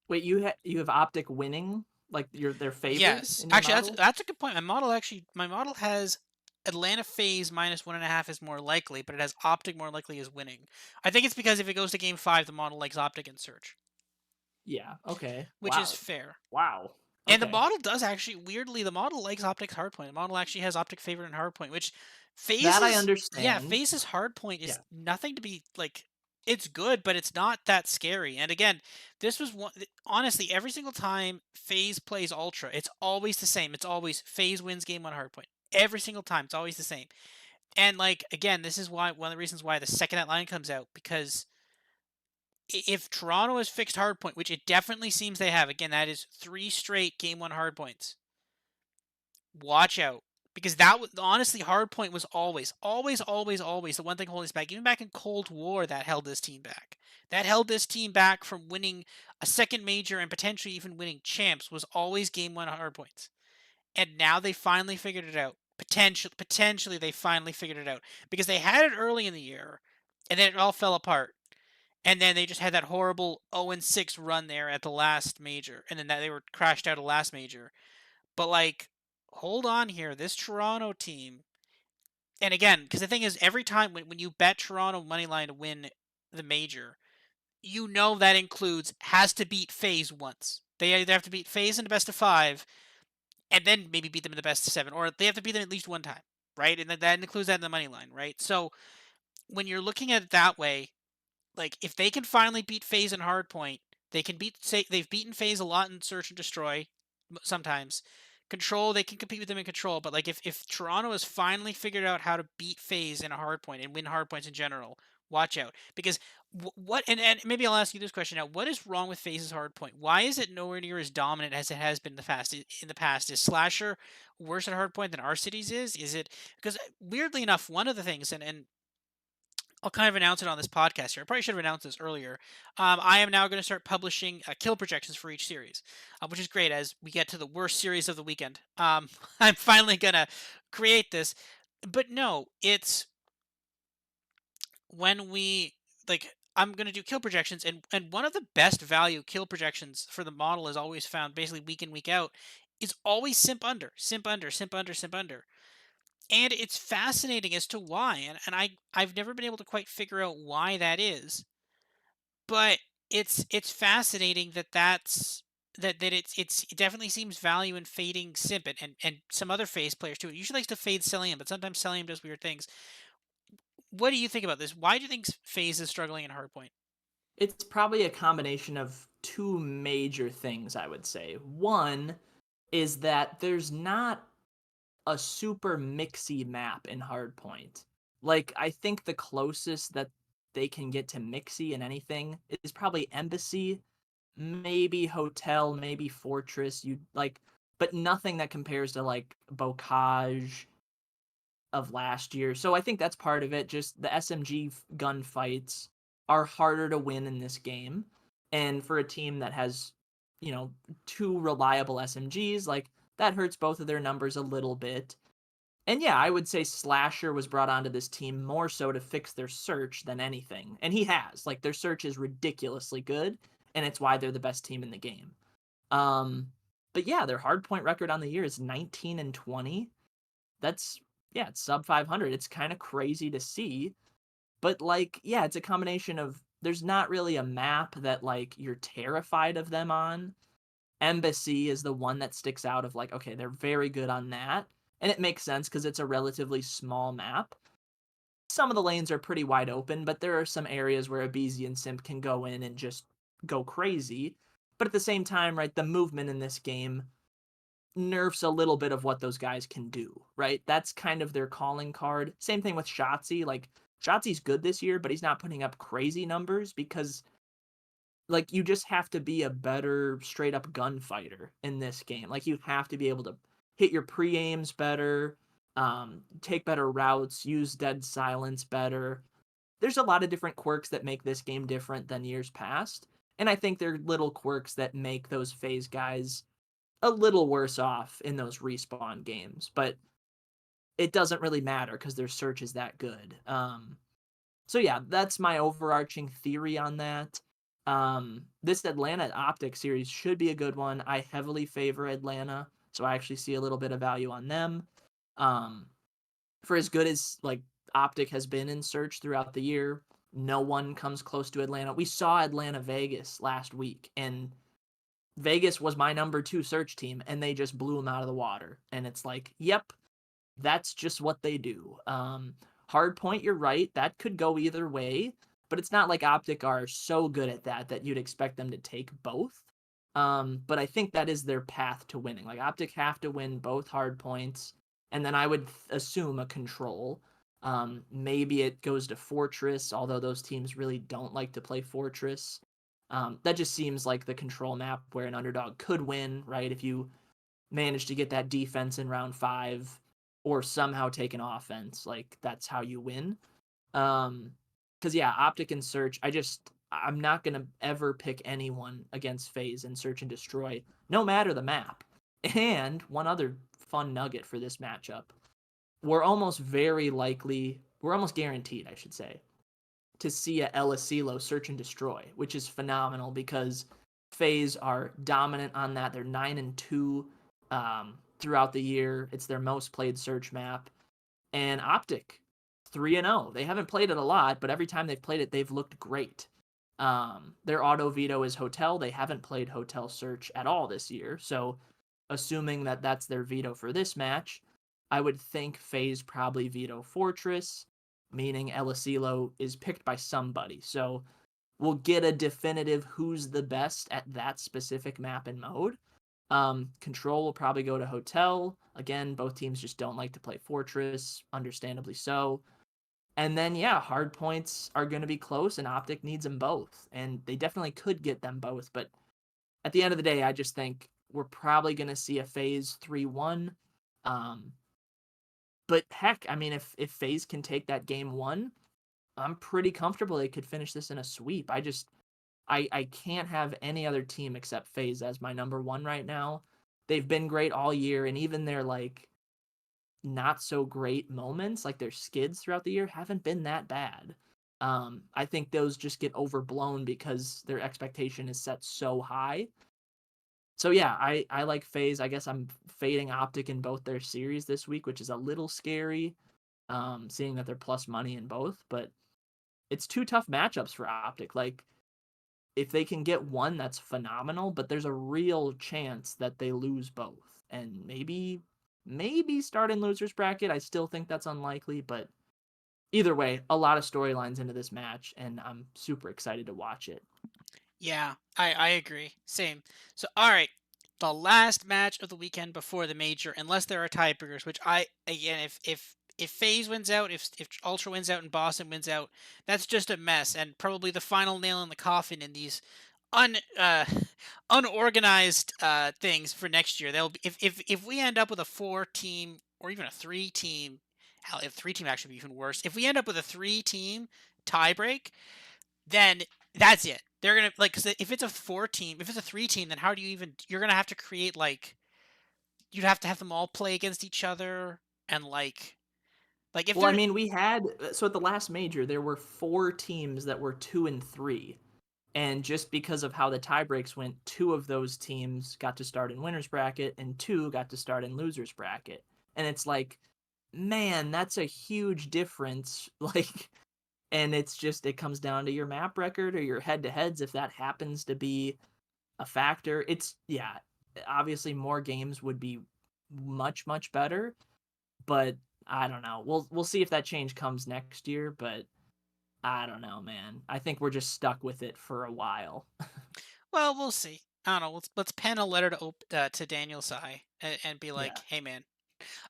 Wait, you have Optic winning, like they're favored yes, in your actually model? that's a good point. My model has Atlanta phase minus 1.5 is more likely, but it has Optic more likely as winning. I think it's because if it goes to game 5, the model likes Optic and Search, Yeah. Okay. which is Wow. fair. Wow. And the Okay. model does actually, weirdly, the model likes Optic's hardpoint. The model actually has Optic favorite and hardpoint, which That I phases, yeah, understand. phases hardpoint is Yeah. nothing to be like. It's good, but it's not that scary. And again, this was one honestly, every single time FaZe plays Ultra, it's always the same. It's always FaZe wins game 1 hardpoint. Every single time, it's always the same. And like again, this is why one of the reasons why the second that line comes out, because if Toronto has fixed hardpoint, which it definitely seems they have, again, that is 3 straight game 1 hardpoints. Watch out. Because that was honestly hardpoint was always the one thing holding us back. Even back in Cold War, that held this team back. That held this team back from winning a second major and potentially even winning champs was always game 1 hardpoints. And now they finally figured it out. Potentially they finally figured it out because they had it early in the year, and then it all fell apart. And then they just had that horrible 0-6 run there at the last major, and then that they were crashed out of last major. But like, hold on here, this Toronto team, and again, because the thing is, every time when you bet Toronto money line to win the major, you know that includes has to beat FaZe once. They either have to beat FaZe in the best of 5, and then maybe beat them in the best of 7, or they have to beat them at least one time, right? And that includes that in the money line, right? So when you're looking at it that way, like if they can finally beat FaZe in hardpoint, they can beat say they've beaten FaZe a lot in search and destroy sometimes. Control, they can compete with them in control, but like if Toronto has finally figured out how to beat FaZe in a hardpoint and win hardpoints in general, watch out because what and maybe I'll ask you this question now: what is wrong with FaZe's hardpoint? Why is it nowhere near as dominant as it has been in the past? Is Slasher worse at hardpoint than our cities is? Is it because weirdly enough, one of the things and I'll kind of announce it on this podcast here. I probably should have announced this earlier. I am now going to start publishing kill projections for each series, which is great as we get to the worst series of the weekend. I'm finally going to create this. But no, it's when we, like, I'm going to do kill projections. And one of the best value kill projections for the model is always found basically week in, week out. Is always simp under, simp under, simp under, simp under. And it's fascinating as to why, and I've never been able to quite figure out why that is, but it's fascinating that it definitely seems value in fading Simp and some other phase players too. It usually likes to fade Celium, but sometimes Celium does weird things. What do you think about this? Why do you think phase is struggling in hardpoint? It's probably a combination of two major things, I would say. One is that there's not a super mixy map in hardpoint. Like, I think the closest that they can get to mixy in anything is probably Embassy, maybe Hotel, maybe Fortress. You like, but nothing that compares to like Bocage of last year. So I think that's part of it. Just the SMG gunfights are harder to win in this game. And for a team that has, two reliable SMGs, like that hurts both of their numbers a little bit. And yeah, I would say Slasher was brought onto this team more so to fix their search than anything. And he has. Like their search is ridiculously good, and it's why they're the best team in the game. Um but yeah, their hardpoint record on the year is 19-20. That's yeah, it's sub 500. It's kind of crazy to see, but like yeah, it's a combination of there's not really a map that like you're terrified of them on. Embassy is the one that sticks out of like okay, they're very good on that. And it makes sense cuz it's a relatively small map. Some of the lanes are pretty wide open, but there are some areas where a BZ and Simp can go in and just go crazy. But at the same time, right, the movement in this game nerfs a little bit of what those guys can do, right? That's kind of their calling card. Same thing with Shotzzy. Like, Shotzi's good this year, but he's not putting up crazy numbers because, like, you just have to be a better straight up gunfighter in this game. Like, you have to be able to hit your pre aims better, take better routes, use dead silence better. There's a lot of different quirks that make this game different than years past. And I think they're little quirks that make those phase guys a little worse off in those respawn games, but it doesn't really matter because their search is that good. So yeah, that's my overarching theory on that. This Atlanta Optic series should be a good one. I heavily favor Atlanta, so I actually see a little bit of value on them. Um, for as good as like Optic has been in search throughout the year, no one comes close to Atlanta. We saw Atlanta Vegas last week, and Vegas was my number 2 search team, and they just blew them out of the water. And it's like, yep, that's just what they do. Hardpoint, you're right. That could go either way. but it's not like Optic are so good at that that you'd expect them to take both. But I think that is their path to winning. Like Optic have to win both hard points, and then I would assume a control. Maybe it goes to Fortress, although those teams really don't like to play Fortress. That just seems like the control map where an underdog could win, right? If you manage to get that defense in round 5 or somehow take an offense, like that's how you win. Um, because yeah, Optic and Search, I'm not gonna ever pick anyone against FaZe in Search and Destroy, no matter the map. And one other fun nugget for this matchup: we're almost guaranteed, I should say, to see a El Asilo Search and Destroy, which is phenomenal because FaZe are dominant on that. They're 9-2 throughout the year. It's their most played Search map. And Optic 3-0. They haven't played it a lot, but every time they've played it, they've looked great. Their auto veto is Hotel. They haven't played Hotel Search at all this year. So, assuming that that's their veto for this match, I would think FaZe probably veto Fortress, meaning El Asilo is picked by somebody. So, we'll get a definitive who's the best at that specific map and mode. Control will probably go to Hotel. Again, both teams just don't like to play Fortress, understandably so. And then, yeah, hard points are going to be close, and Optic needs them both. And they definitely could get them both. But at the end of the day, I just think we're probably going to see a FaZe 3-1. Um, but heck, I mean, if FaZe can take that game 1, I'm pretty comfortable they could finish this in a sweep. I can't have any other team except FaZe as my number 1 right now. They've been great all year, and even their like not so great moments, like their skids throughout the year, haven't been that bad. I think those just get overblown because their expectation is set so high. So yeah, I like FaZe. I guess I'm fading Optic in both their series this week, which is a little scary, seeing that they're plus money in both. But it's two tough matchups for Optic. Like if they can get one, that's phenomenal, but there's a real chance that they lose both. And maybe start in losers bracket. I still think that's unlikely, but either way, a lot of storylines into this match, and I'm super excited to watch it. Yeah, I agree. Same. So, all right, the last match of the weekend before the major, unless there are tiebreakers, which I again, if FaZe wins out, if Ultra wins out and Boston wins out, that's just a mess, and probably the final nail in the coffin in these un unorganized things for next year. They'll be if we end up with a 4 team or even a 3 team, hell, if 3 team actually be even worse. If we end up with a 3 team tiebreak, then that's it. They're gonna like, cause if it's a 4 team, if it's a 3 team, then how do you even? You're gonna have to create like you'd have to have them all play against each other and like if Well, I they're mean, we had so at the last major there were 4 teams that were 2-3, and just because of how the tie breaks went, 2 of those teams got to start in winners bracket and 2 got to start in losers bracket. And it's like, man, that's a huge difference. Like, and it's just it comes down to your map record or your head to heads if that happens to be a factor. It's yeah, obviously more games would be much better, but I don't know. We'll see if that change comes next year, but I don't know, man. I think we're just stuck with it for a while. well, we'll see. I don't know. Let's pen a letter to Daniel Sai and be Yeah. like, hey man.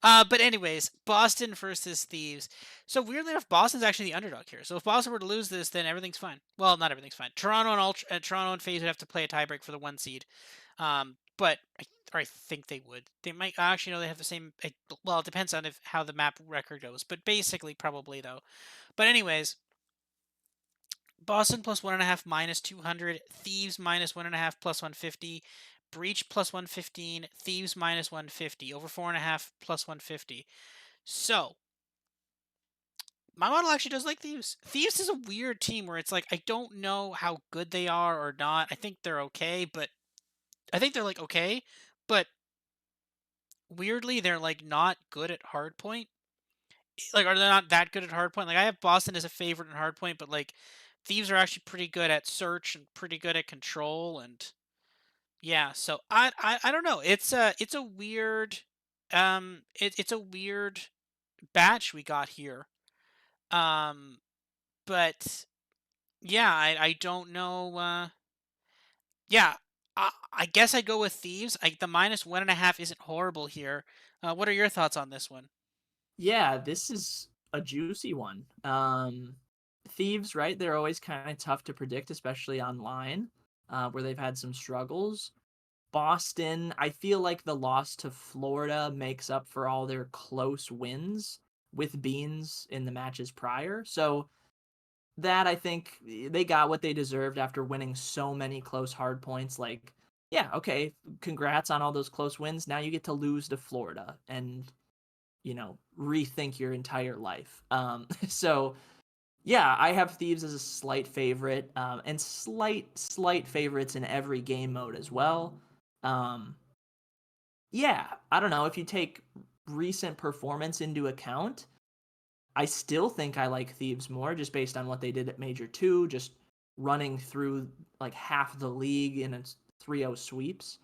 But anyways, Boston versus Thieves. So weirdly enough, Boston's actually the underdog here. So if Boston were to lose this, then everything's fine. Well, not everything's fine. Toronto and FaZe would have to play a tiebreak for the 1 seed. But I think they would. They might actually know they have the same. Well, it depends on if how the map record goes, but basically probably though. But anyways, Boston plus 1.5 minus 200, Thieves minus 1.5 plus 150, Breach plus 115, Thieves minus 150, over 4.5 plus 150. So my model actually does like Thieves. Thieves is a weird team where it's like I don't know how good they are or not. I think they're okay, but I think they're like okay, but weirdly they're like not good at hardpoint. Like are they not that good at hardpoint? Like I have Boston as a favorite in hardpoint, but like Thieves are actually pretty good at search and pretty good at control and yeah. So I don't know. It's a weird it's a weird batch we got here. Um but Yeah, I don't know. Yeah, I guess I'd go with Thieves. The -1.5 isn't horrible here. What are your thoughts on this one? Yeah, this is a juicy one. Thieves, right? They're always kind of tough to predict, especially online, where they've had some struggles. Boston, I feel like the loss to Florida makes up for all their close wins with Beans in the matches prior. So that I think they got what they deserved after winning so many close hard points. Like, yeah, okay, congrats on all those close wins. Now you get to lose to Florida and rethink your entire life. So yeah, I have Thieves as a slight favorite, and slight favorites in every game mode as well. Um, yeah, I don't know if you take recent performance into account. I still think I like Thieves more just based on what they did at Major 2, just running through like half the league in its 3-0 sweeps.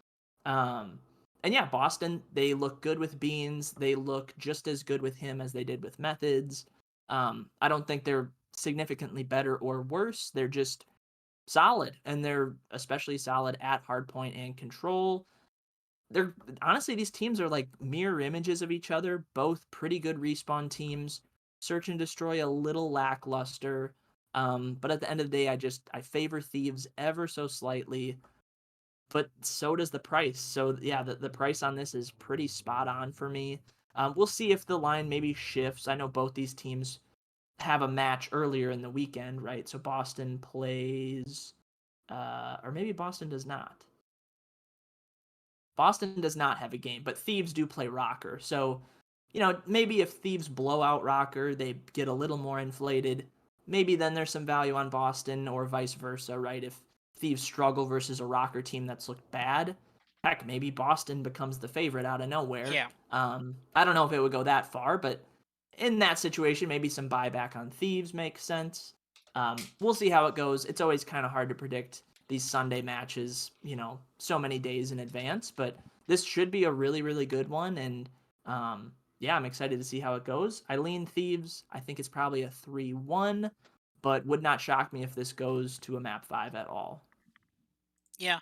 Um, and yeah, Boston, they look good with Beans. They look just as good with him as they did with Methods. I don't think they're significantly better or worse. They're just solid, and they're especially solid at hardpoint and control. They're honestly, these teams are like mirror images of each other, both pretty good respawn teams. Search and Destroy a little lackluster. But at the end of the day, I favor Thieves ever so slightly, but so does the price. So yeah, the price on this is pretty spot on for me. We'll see if the line maybe shifts. I know both these teams have a match earlier in the weekend, right? So Boston plays, or maybe Boston does not. Boston does not have a game, but Thieves do play Rocker. So, maybe if Thieves blow out Rocker, they get a little more inflated. Maybe then there's some value on Boston or vice versa, right? If Thieves struggle versus a Rocker team that's looked bad, heck, maybe Boston becomes the favorite out of nowhere. Yeah, I don't know if it would go that far, but in that situation, maybe some buyback on Thieves makes sense. We'll see how it goes. It's always kind of hard to predict these Sunday matches, so many days in advance. But this should be a really, really good one. And yeah, I'm excited to see how it goes. I lean Thieves. I think it's probably a 3-1, but would not shock me if this goes to a map 5 at all. yeah.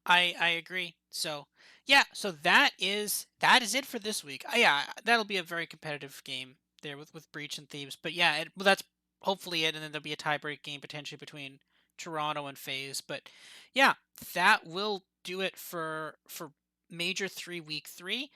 I agree. So yeah, so that is it for this week. Yeah, that'll be a very competitive game there with Breach and Thieves. But yeah, well, that's hopefully it, and then there'll be a tiebreak game potentially between Toronto and FaZe. But yeah, that will do it for Major 3 Week 3.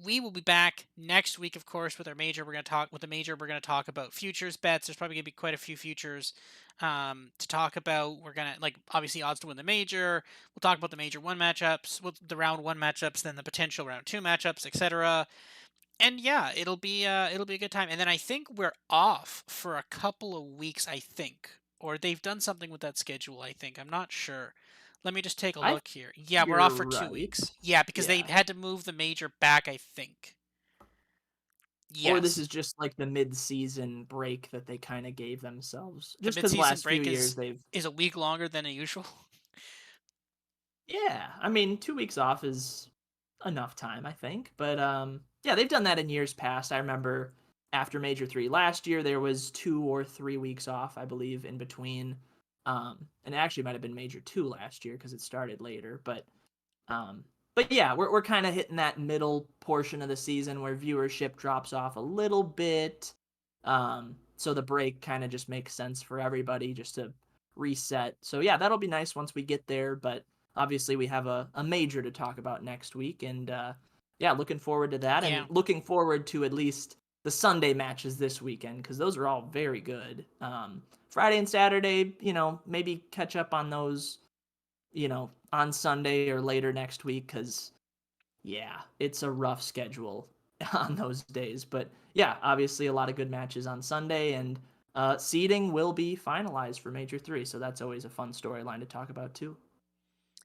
We will be back next week, of course, with our major. We're going to talk with the major. We're going to talk about futures bets. There's probably going to be quite a few futures to talk about. We're gonna like obviously odds to win the major. We'll talk about the major one matchups, the round one matchups, then the potential round two matchups, etc. And yeah, it'll be a good time. And then I think we're off for a couple of weeks. I think, or they've done something with that schedule. I think I'm not sure. Let me just take a I look here. Yeah, we're You're off for two right. weeks. Yeah, because they Yeah. had to move the major back. I think. Or this Yes, is just like the mid-season break that they kind of gave themselves. the Just because midseason last few break years is they've is a week longer than usual. Yeah, I mean, 2 weeks off is enough time, I think. But yeah, they've done that in years past. I remember after Major 3 last year, there was 2 or 3 weeks off, I believe, in between. And it actually might have been Major 2 last year because it started later. Um, but yeah, we're kind of hitting that middle portion of the season where viewership drops off a little bit. So the break kind of just makes sense for everybody just to reset. So yeah, that'll be nice once we get there. But obviously, we have a major to talk about next week. And yeah, looking forward to that and Yeah. looking forward to at least the Sunday matches this weekend because those are all very good. Friday and Saturday, maybe catch up on those on Sunday or later next week because, yeah, it's a rough schedule on those days. But yeah, obviously a lot of good matches on Sunday, and seeding will be finalized for Major 3. So that's always a fun storyline to talk about, too.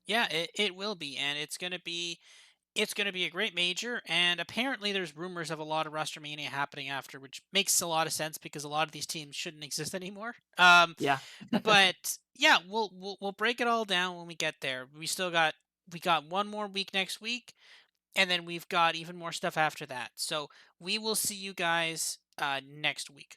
Yeah, it will be, and it's gonna be a great major. And apparently, there's rumors of a lot of roster mania happening after, which makes a lot of sense because a lot of these teams shouldn't exist anymore. Yeah. But yeah, we'll break it all down when we get there. We got one more week next week, and then we've got even more stuff after that. So we will see you guys next week.